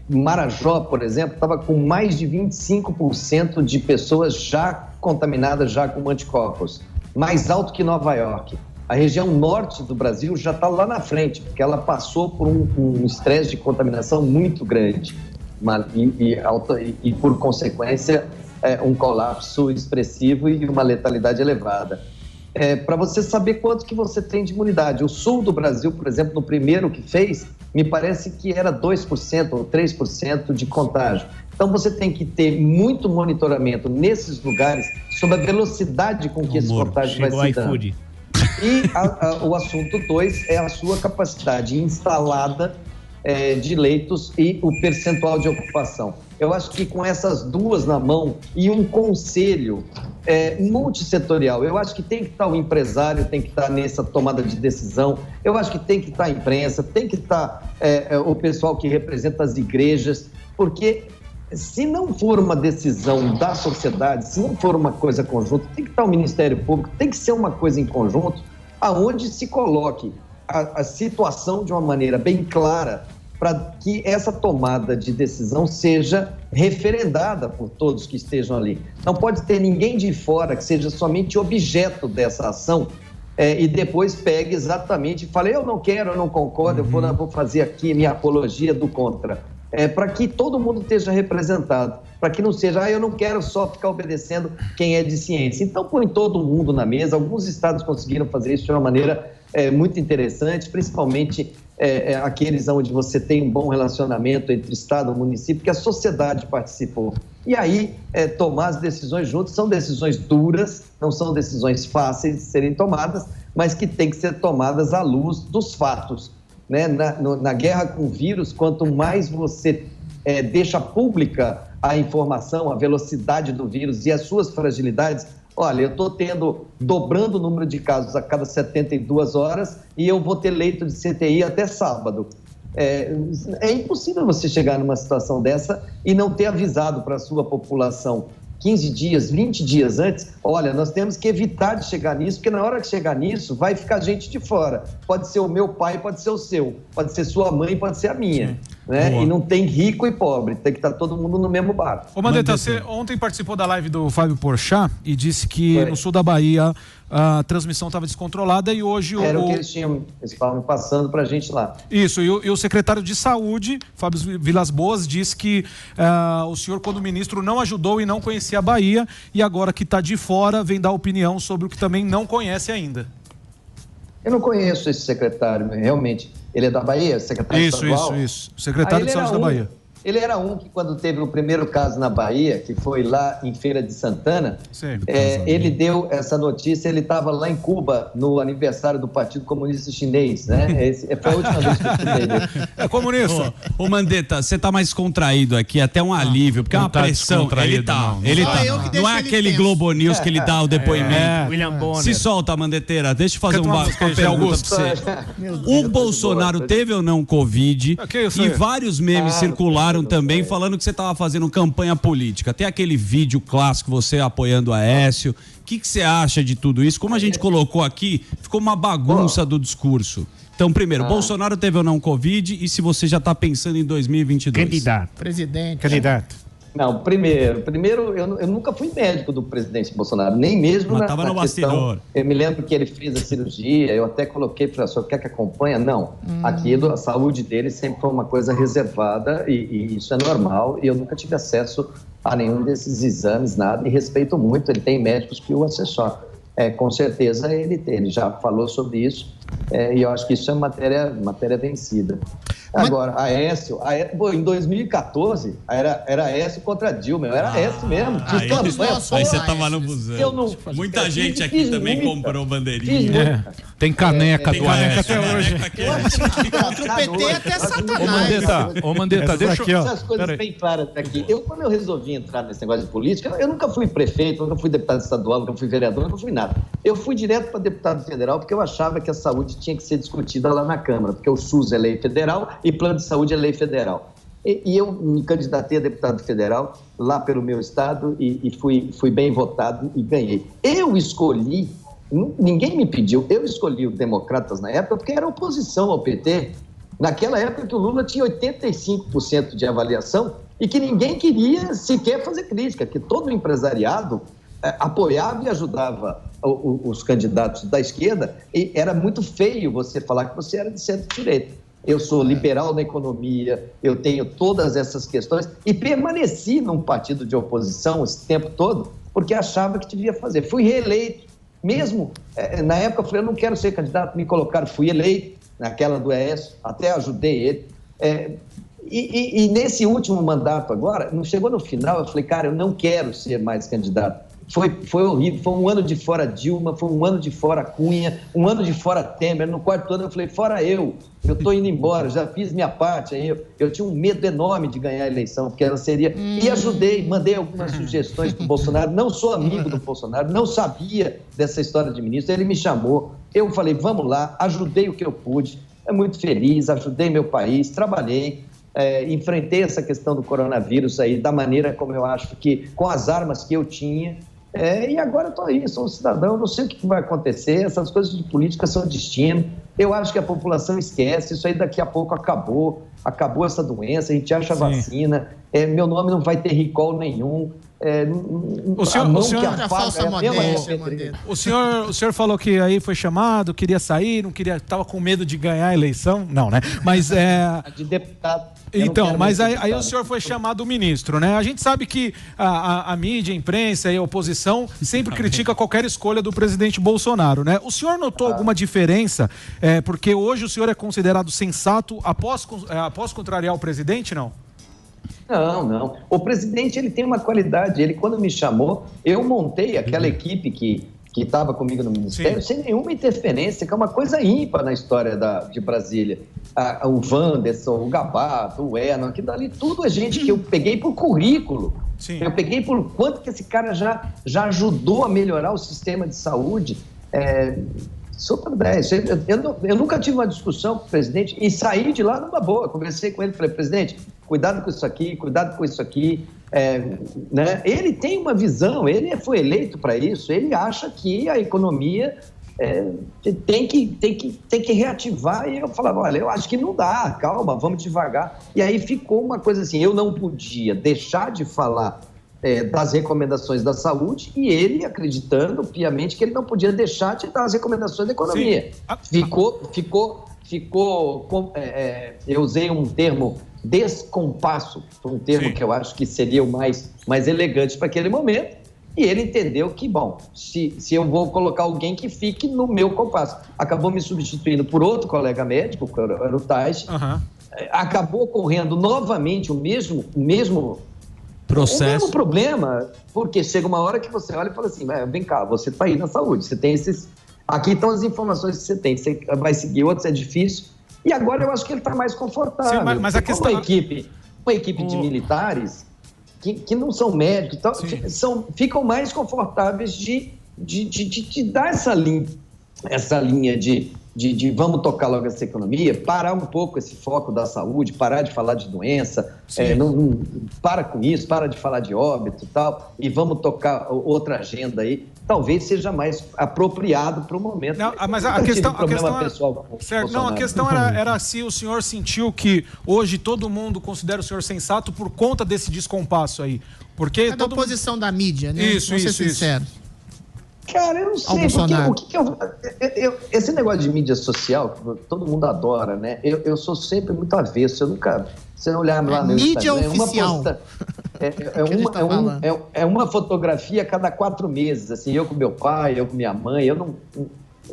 Marajó, por exemplo, estava com mais de 25% de pessoas já contaminadas já com anticorpos, mais alto que Nova York. A região norte do Brasil já está lá na frente, porque ela passou por um estresse de contaminação muito grande e por consequência, um colapso expressivo e uma letalidade elevada. Para você saber quanto que você tem de imunidade. O sul do Brasil, por exemplo, no primeiro que fez, me parece que era 2% ou 3% de contágio. Então você tem que ter muito monitoramento nesses lugares sobre a velocidade com que esse contágio vai se dando. E o assunto 2 é a sua capacidade instalada de leitos e o percentual de ocupação. Eu acho que com essas duas na mão e um conselho multissetorial, eu acho que tem que estar o empresário, tem que estar nessa tomada de decisão, eu acho que tem que estar a imprensa, tem que estar o pessoal que representa as igrejas, porque se não for uma decisão da sociedade, se não for uma coisa conjunta, tem que estar o Ministério Público, tem que ser uma coisa em conjunto, aonde se coloque a situação de uma maneira bem clara para que essa tomada de decisão seja referendada por todos que estejam ali. Não pode ter ninguém de fora que seja somente objeto dessa ação e depois pegue exatamente e fale, eu não quero, eu não concordo, eu vou fazer aqui minha apologia do contra. Para que todo mundo esteja representado, para que não seja, eu não quero só ficar obedecendo quem é de ciência. Então, põe todo mundo na mesa. Alguns estados conseguiram fazer isso de uma maneira muito interessante, principalmente aqueles onde você tem um bom relacionamento entre estado e município, que a sociedade participou. E aí, tomar as decisões juntos, são decisões duras, não são decisões fáceis de serem tomadas, mas que têm que ser tomadas à luz dos fatos. Né? Na guerra com o vírus, quanto mais você deixa pública a informação, a velocidade do vírus e as suas fragilidades, olha, eu estou dobrando o número de casos a cada 72 horas e eu vou ter leito de CTI até sábado. É impossível você chegar numa situação dessa e não ter avisado para a sua população 15 dias, 20 dias antes, olha, nós temos que evitar de chegar nisso, porque na hora que chegar nisso, vai ficar gente de fora. Pode ser o meu pai, pode ser o seu, pode ser sua mãe, pode ser a minha. Né? E não tem rico e pobre, tem que estar todo mundo no mesmo barco. Ô Mandetta, você ontem participou da live do Fábio Porchat e disse que no sul da Bahia a transmissão estava descontrolada e hoje Era o que eles estavam passando para a gente lá. Isso, e o secretário de Saúde, Fábio Vilas Boas, disse que o senhor, quando ministro, não ajudou e não conhecia a Bahia e agora que está de fora, vem dar opinião sobre o que também não conhece ainda. Eu não conheço esse secretário, realmente. Ele é da Bahia, secretário estadual? Isso. Secretário de Saúde da Bahia. Ele era um que, quando teve o primeiro caso na Bahia, que foi lá em Feira de Santana, ele deu essa notícia, ele estava lá em Cuba, no aniversário do Partido Comunista Chinês, né? Foi a última vez que eu escutei dele. É comunista. Ô Mandetta, você tá mais contraído aqui, até um alívio, porque é uma pressão. Ele tá. Não é aquele Globo News que ele dá o depoimento. William Bonner. Se solta, Mandeteira. Deixa eu fazer uma pergunta pra você. O Bolsonaro teve ou não Covid? E vários memes circularam também falando que você estava fazendo campanha política. Tem aquele vídeo clássico, você apoiando a Aécio. O que você acha de tudo isso? Como a gente colocou aqui, ficou uma bagunça do discurso. Então, primeiro, Bolsonaro teve ou não Covid e se você já está pensando em 2022? Candidato. Presidente. Candidato. Não, primeiro eu nunca fui médico do presidente Bolsonaro, nem mesmo Mas tava no bastidor. Eu me lembro que ele fez a cirurgia, eu até coloquei para o senhor, quer que acompanha? Não. Aquilo, a saúde dele sempre foi uma coisa reservada e isso é normal e eu nunca tive acesso a nenhum desses exames, nada, e respeito muito, ele tem médicos que o assessoram. Com certeza ele já falou sobre isso e eu acho que isso é matéria vencida. Agora, Aécio, em 2014, era Aécio contra Dilma, eu era Aécio mesmo. Aí você tava no busão. Muita gente aqui também comprou bandeirinha. Tem caneca do Aécio até hoje. Contra o PT até Satanás. Ô, Mandetta, deixa eu... Essas coisas bem claras aqui. Quando eu resolvi entrar nesse negócio de política, eu nunca fui prefeito, nunca fui deputado estadual, nunca fui vereador, nunca fui nada. Eu fui direto para deputado federal porque eu achava que a saúde tinha que ser discutida lá na Câmara, porque o SUS é lei federal e plano de saúde é lei federal. E eu me candidatei a deputado federal lá pelo meu estado e fui bem votado e ganhei. Eu escolhi, ninguém me pediu, eu escolhi os democratas na época porque era oposição ao PT. Naquela época que o Lula tinha 85% de avaliação e que ninguém queria sequer fazer crítica, que todo o empresariado apoiava e ajudava os candidatos da esquerda e era muito feio você falar que você era de centro-direita. Eu sou liberal na economia, eu tenho todas essas questões e permaneci num partido de oposição esse tempo todo porque achava que devia fazer. Fui reeleito, mesmo na época eu falei, eu não quero ser candidato, me colocaram, fui eleito naquela do ES, até ajudei ele. E nesse último mandato agora, não chegou no final, eu falei, cara, eu não quero ser mais candidato. Foi horrível, foi um ano de fora Dilma, foi um ano de fora Cunha, um ano de fora Temer. No quarto ano eu falei, fora eu estou indo embora, já fiz minha parte. Aí eu tinha um medo enorme de ganhar a eleição, porque ela seria... E ajudei, mandei algumas sugestões para o Bolsonaro, não sou amigo do Bolsonaro, não sabia dessa história de ministro, ele me chamou, eu falei, vamos lá, ajudei o que eu pude, muito feliz, ajudei meu país, trabalhei, enfrentei essa questão do coronavírus aí da maneira como eu acho que, com as armas que eu tinha, e agora eu estou aí, sou um cidadão, não sei o que vai acontecer, essas coisas de política são destino, eu acho que a população esquece, isso aí daqui a pouco acabou essa doença, a gente acha vacina, meu nome não vai ter recall nenhum. O senhor falou que aí foi chamado, queria sair, não queria, estava com medo de ganhar a eleição, não, né? Mas de deputado. Então, mas aí o senhor foi chamado ministro, né? A gente sabe que a mídia, a imprensa e a oposição sempre critica qualquer escolha do presidente Bolsonaro, né? O senhor notou alguma diferença? Porque hoje o senhor é considerado sensato após contrariar o presidente, não? Não. O presidente, ele tem uma qualidade. Ele, quando me chamou, eu montei aquela equipe que estava comigo no Ministério, sem nenhuma interferência, que é uma coisa ímpar na história de Brasília. O Wanderson, o Gabato, o Erno, aquilo ali, tudo é gente que eu peguei por currículo. Sim. Eu peguei por quanto que esse cara já ajudou a melhorar o sistema de saúde. Super 10. Eu nunca tive uma discussão com o presidente e saí de lá numa boa. Conversei com ele, falei, presidente, cuidado com isso aqui, cuidado com isso aqui. Né? Ele tem uma visão, ele foi eleito para isso, ele acha que a economia tem que reativar. E eu falava, olha, eu acho que não dá, calma, vamos devagar. E aí ficou uma coisa assim, eu não podia deixar de falar das recomendações da saúde e ele acreditando piamente que ele não podia deixar de dar as recomendações da economia. Eu usei um termo descompasso, um termo que eu acho que seria o mais elegante para aquele momento, e ele entendeu que, bom, se eu vou colocar alguém que fique no meu compasso. Acabou me substituindo por outro colega médico, que era o Tais, acabou ocorrendo novamente o mesmo processo. O mesmo problema, porque chega uma hora que você olha e fala assim, vem cá, você está aí na saúde, você tem esses... Aqui estão as informações que você tem, você vai seguir outros, é difícil. E agora eu acho que ele está mais confortável. Sim, mas a questão... Uma equipe de militares que não são médicos, então, ficam mais confortáveis de dar essa linha de de vamos tocar logo essa economia, parar um pouco esse foco da saúde, parar de falar de doença, para com isso, para de falar de óbito e tal, e vamos tocar outra agenda aí, talvez seja mais apropriado para o momento. Não, mas a questão certo, não, a questão era se o senhor sentiu que hoje todo mundo considera o senhor sensato por conta desse descompasso aí. Porque É da oposição da mídia, né? Isso, Vamos ser isso. sinceros. Cara, eu não sei, esse negócio de mídia social, que todo mundo adora, né? Eu sou sempre muito avesso, eu nunca... Se você olhar lá no mídia Instagram, oficial. É uma fotografia a cada 4 meses, assim, eu com meu pai, eu com minha mãe, eu não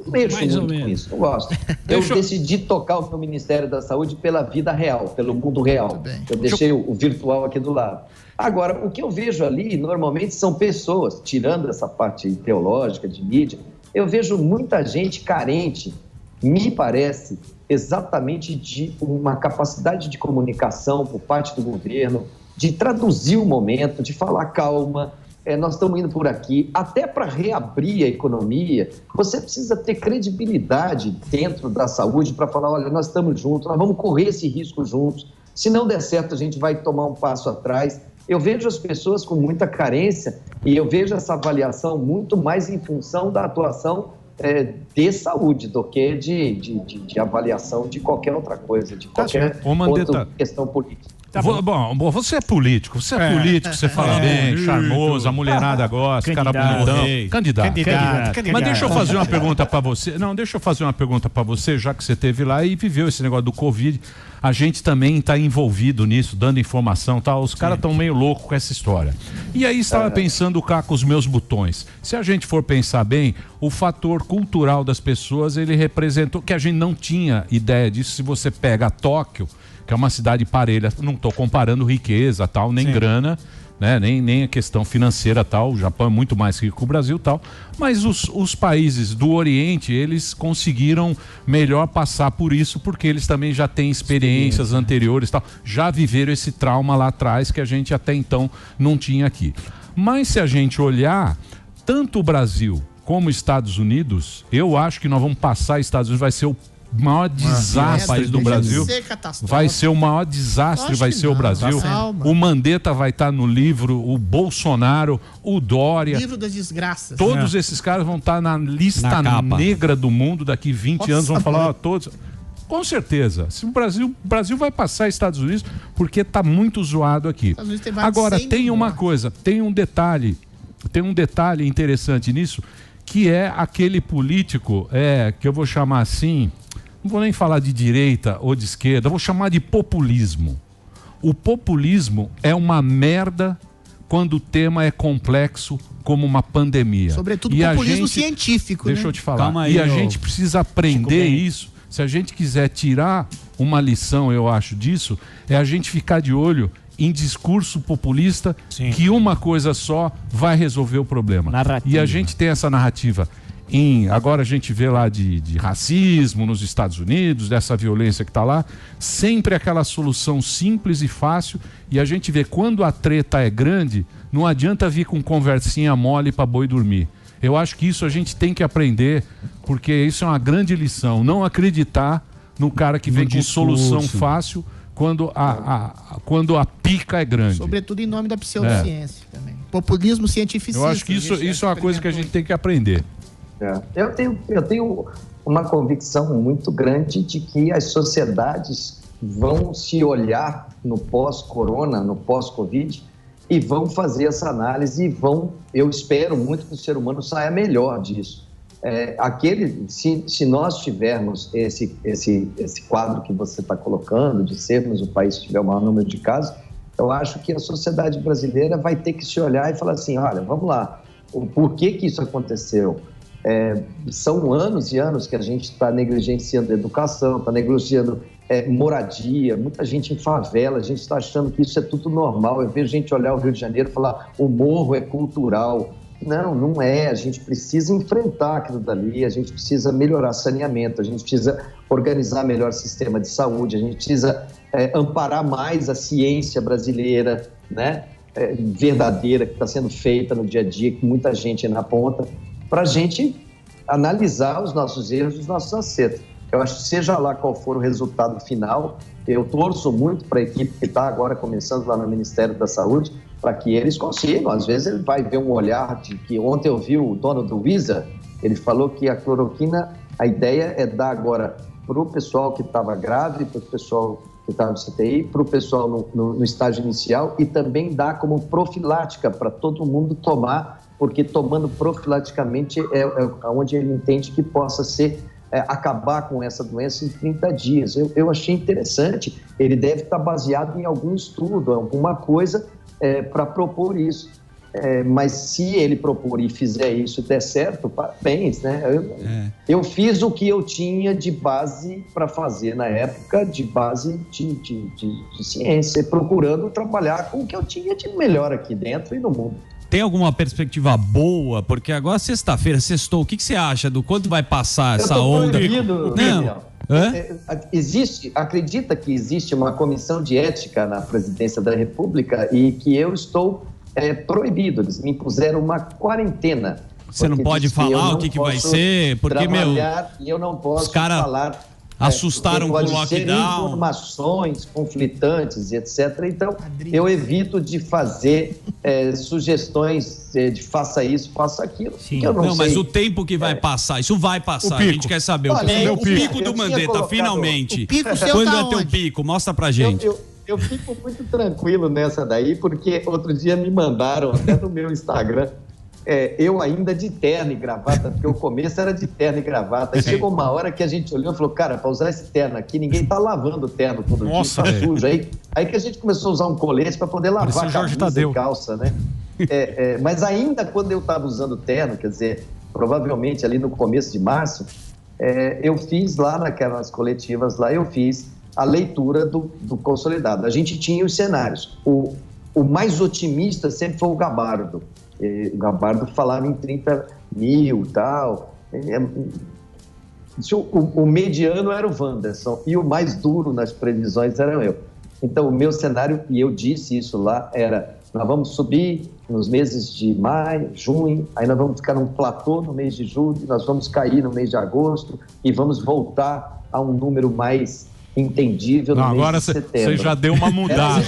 mexo muito com isso, não gosto. Eu decidi tocar o meu Ministério da Saúde pela vida real, pelo mundo real. Eu deixei o virtual aqui do lado. Agora, o que eu vejo ali, normalmente, são pessoas, tirando essa parte teológica, de mídia, eu vejo muita gente carente, me parece, exatamente de uma capacidade de comunicação por parte do governo, de traduzir o momento, de falar calma, nós estamos indo por aqui, até para reabrir a economia, você precisa ter credibilidade dentro da saúde para falar, olha, nós estamos juntos, nós vamos correr esse risco juntos, se não der certo a gente vai tomar um passo atrás. Eu vejo as pessoas com muita carência e eu vejo essa avaliação muito mais em função da atuação de saúde do que de avaliação de qualquer outra coisa, de qualquer outra questão política. Bom, você é político, você fala bem, charmoso, a mulherada gosta, cara bonitão. Candidato. Mas deixa eu fazer uma pergunta para você. Não, deixa eu fazer uma pergunta para você, já que você esteve lá e viveu esse negócio do Covid. A gente também está envolvido nisso, dando informação, tal. Os caras estão meio loucos com essa história. E aí estava pensando cá com os meus botões. Se a gente for pensar bem, o fator cultural das pessoas, ele representou que a gente não tinha ideia disso. Se você pega Tóquio, que é uma cidade parelha, não estou comparando riqueza, tal, nem grana, né? Nem a questão financeira, tal. O Japão é muito mais rico que o Brasil, tal. Mas os países do Oriente, eles conseguiram melhor passar por isso, porque eles também já têm experiências anteriores, tal. Já viveram esse trauma lá atrás que a gente até então não tinha aqui. Mas se a gente olhar, tanto o Brasil como os Estados Unidos, eu acho que nós vamos passar Estados Unidos, vai ser o maior desastre do Brasil, vai ser o maior desastre, vai ser o Brasil. O Mandetta vai estar no livro, o Bolsonaro, o Dória, livro das desgraças. Todos esses caras vão estar na lista negra do mundo daqui 20 anos, vão falar todos. Com certeza, se o Brasil vai passar Estados Unidos porque está muito zoado aqui. Agora tem uma coisa, tem um detalhe interessante nisso, que é aquele político que eu vou chamar assim, não vou nem falar de direita ou de esquerda, vou chamar de populismo. O populismo é uma merda quando o tema é complexo como uma pandemia. Sobretudo populismo científico. Deixa eu te falar. A gente precisa aprender isso. Se a gente quiser tirar uma lição, eu acho, disso, é a gente ficar de olho em discurso populista, que uma coisa só vai resolver o problema. Narrativa. E a gente tem essa narrativa. Agora a gente vê lá de racismo nos Estados Unidos, dessa violência que está lá, sempre aquela solução simples e fácil, e a gente vê quando a treta é grande, não adianta vir com conversinha mole para boi dormir. Eu acho que isso a gente tem que aprender, porque isso é uma grande lição, não acreditar no cara que vem com solução fácil quando a pica é grande. Sobretudo em nome da pseudociência também. Populismo cientificista. Eu acho que isso é uma coisa que a gente tem que aprender. Eu tenho uma convicção muito grande de que as sociedades vão se olhar no pós-corona, no pós-Covid, e vão fazer essa análise e eu espero muito que o ser humano saia melhor disso. Se nós tivermos esse quadro que você está colocando, de sermos o país que tiver o maior número de casos, eu acho que a sociedade brasileira vai ter que se olhar e falar assim, olha, vamos lá, por que isso aconteceu? São anos e anos que a gente está negligenciando a educação, está negligenciando moradia, muita gente em favela, a gente está achando que isso é tudo normal. Eu vejo gente olhar o Rio de Janeiro e falar, o morro é cultural. Não é, a gente precisa enfrentar aquilo dali, a gente precisa melhorar saneamento, a gente precisa organizar melhor o sistema de saúde, a gente precisa amparar mais a ciência brasileira, né? Verdadeira, que está sendo feita no dia a dia, que muita gente na ponta, para a gente analisar os nossos erros e os nossos acertos. Eu acho que seja lá qual for o resultado final, eu torço muito para a equipe que está agora começando lá no Ministério da Saúde, para que eles consigam. Às vezes ele vai ver um olhar de que ontem eu vi o dono do Visa, ele falou que a cloroquina, a ideia é dar agora para o pessoal que estava grave, para o pessoal que estava no CTI, para o pessoal no estágio inicial e também dar como profilática para todo mundo tomar, porque tomando profilaticamente é onde ele entende que possa ser acabar com essa doença em 30 dias. Eu achei interessante, ele deve estar baseado em algum estudo, alguma coisa para propor isso. Mas se ele propor e fizer isso e der certo, parabéns, né? Eu fiz o que eu tinha de base para fazer na época, de base de ciência, procurando trabalhar com o que eu tinha de melhor aqui dentro e no mundo. Tem alguma perspectiva boa? Porque agora sexta-feira, sextou, o que você acha do quanto vai passar essa onda? Acredita que existe uma comissão de ética na presidência da República e que eu estou proibido. Eles me impuseram uma quarentena. Você não pode falar o que vai ser? Porque, e eu não posso falar. Assustaram com o lockdown. Informações conflitantes, etc. Então, eu evito de fazer sugestões de faça isso, faça aquilo. Eu não sei. Mas o tempo que vai passar, isso vai passar. A gente quer saber. O pico do Mandetta, finalmente. O pico seu quando tá é teu pico? Mostra pra gente. Eu fico muito tranquilo nessa daí, porque outro dia me mandaram até no meu Instagram, eu ainda de terno e gravata, porque o começo era de terno e gravata. Aí chegou uma hora que a gente olhou e falou, cara, para usar esse terno aqui, ninguém tá lavando o terno todo dia, tá sujo. Aí que a gente começou a usar um colete para poder lavar camisa e calça, né? Mas ainda quando eu estava usando terno, quer dizer, provavelmente ali no começo de março, eu fiz lá naquelas coletivas lá, eu fiz a leitura do consolidado. A gente tinha os cenários. O mais otimista sempre foi o Gabardo. O Gabardo falava em 30 mil e tal. O mediano era o Wanderson e o mais duro nas previsões era eu. Então, o meu cenário, e eu disse isso lá, era: nós vamos subir nos meses de maio, junho, aí nós vamos ficar num platô no mês de julho, nós vamos cair no mês de agosto e vamos voltar a um número mais entendível no mês de setembro. Agora você já deu uma mudada.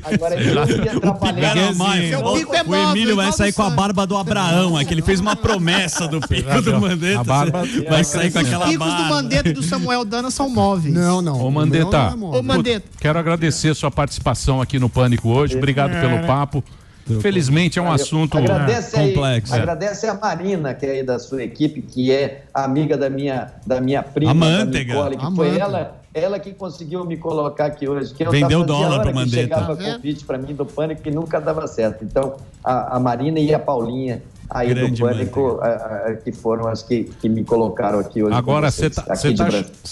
Agora eu ia trabalhar. O Emílio vai sair com a barba do Abraão, que ele fez uma promessa do pico do Mandetta. A barba vai sair com aquela barba. Os picos do Mandetta e do Samuel Dana são móveis. Não. Ô Mandetta, quero agradecer sua participação aqui no Pânico hoje. Obrigado pelo papo. Felizmente é um assunto complexo. Agradece a Marina, que é aí da sua equipe, que é amiga da minha prima, Nicole, que foi ela que conseguiu me colocar aqui hoje. Que vendeu dólar para o Mandetta. Chegava convite para mim do Pânico que nunca dava certo. Então, a Marina e a Paulinha aí do Pânico, que foram as que me colocaram aqui hoje. Agora você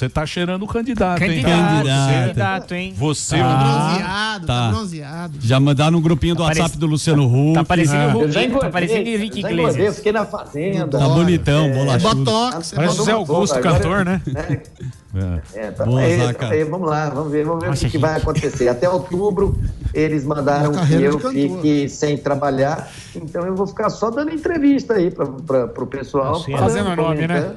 tá cheirando o candidato, hein? Candidato, hein? Você tá bronzeado. Já mandaram no grupinho do WhatsApp do Luciano Huck. Tá parecendo o Huck, tá parecendo Henrique Iglesias. Eu fiquei na fazenda. Tá bonitão, bolachudo. Botox. Parece o Zé Augusto, cantor, né? Vamos lá, vamos ver o que vai acontecer. Até outubro eles mandaram que eu fique sem trabalhar, então eu vou ficar só dando entrevista aí para o pessoal. Fazendo o nome, né?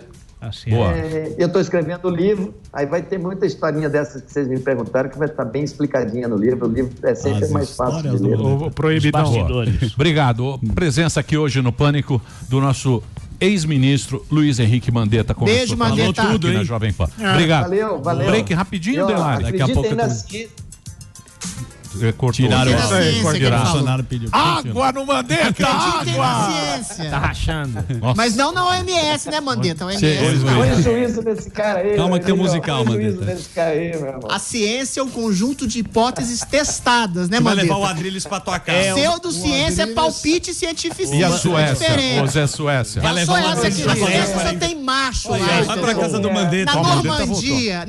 Eu estou escrevendo o livro, aí vai ter muita historinha dessas que vocês me perguntaram, que vai estar bem explicadinha no livro. O livro é sempre mais fácil de ler. Proibidão. Obrigado. Presença aqui hoje no Pânico do nosso ex-ministro Luiz Henrique Mandetta. Beijo, Mandetta. Falou tudo aqui na Jovem Pan. Obrigado. Valeu. Break rapidinho, Delari. Daqui a pouco tiraram o Bolsonaro pediu. Água no Mandetta! Água! Tá rachando. Mas não na OMS, né, Mandetta? Põe juízo nesse cara aí. Calma que tem musical, Mandetta. A ciência é um conjunto de hipóteses testadas, né, Mandetta? Vai levar o Adriles pra tua casa. Pseudociência é palpite cientificista. E a Suécia? Ô, Suécia. Vai levar o Adriles pra tua casa. Só tem macho lá. Vai pra casa do Mandetta. Na Normandia,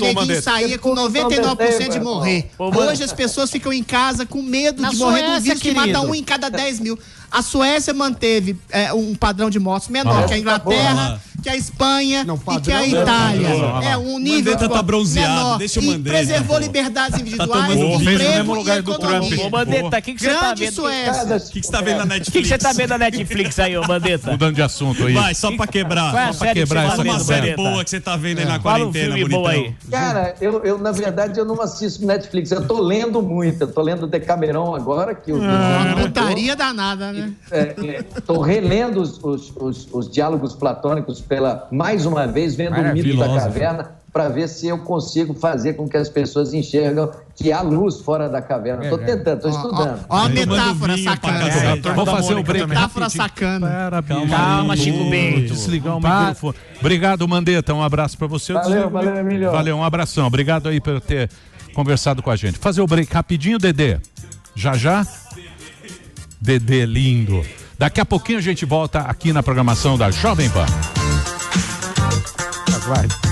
ninguém saía com 99% de morrer. Hoje as pessoas ficam em casa com medo de morrer do vírus que mata 1 em cada 10 mil. A Suécia manteve um padrão de mortes menor que a Inglaterra, que a Espanha Não, e que a Itália. É um nível Mandetta tá bronzeado, menor. deixa o E Mandetta. preservou liberdades individuais, tomando fez o mesmo emprego lugar e do economia. Trump. Ô, Mandetta, o que você tá Grande vendo? Suécia. O que você tá vendo na O Netflix? que você tá vendo na Netflix aí, ô Mandetta? Mudando de assunto aí. Vai, só pra quebrar. Qual é a Só pra série que quebrar. você tá Essa é uma vendo, série Mandetta? boa que você tá vendo aí na Fala um quarentena, filme bom bonitão. aí. Cara, eu na verdade eu não assisto Netflix, eu tô lendo muito, eu tô lendo Decameron agora, que o Uma putaria danada, né? Estou relendo os diálogos platônicos mais uma vez, vendo o mito da caverna, para ver se eu consigo fazer com que as pessoas enxergam que há luz fora da caverna. Estou tentando, estou estudando. Ó a metáfora sacana. Vou fazer o break. Metáfora sacana. Calma, Chico Bento. Desligar o microfone. Obrigado, Mandetta. Um abraço para você. Valeu, Emílio. Valeu, um abração. Obrigado aí por ter conversado com a gente. Fazer o break rapidinho, Dedê. Já. Dedê lindo. Daqui a pouquinho a gente volta aqui na programação da Jovem Pan. Aguarde.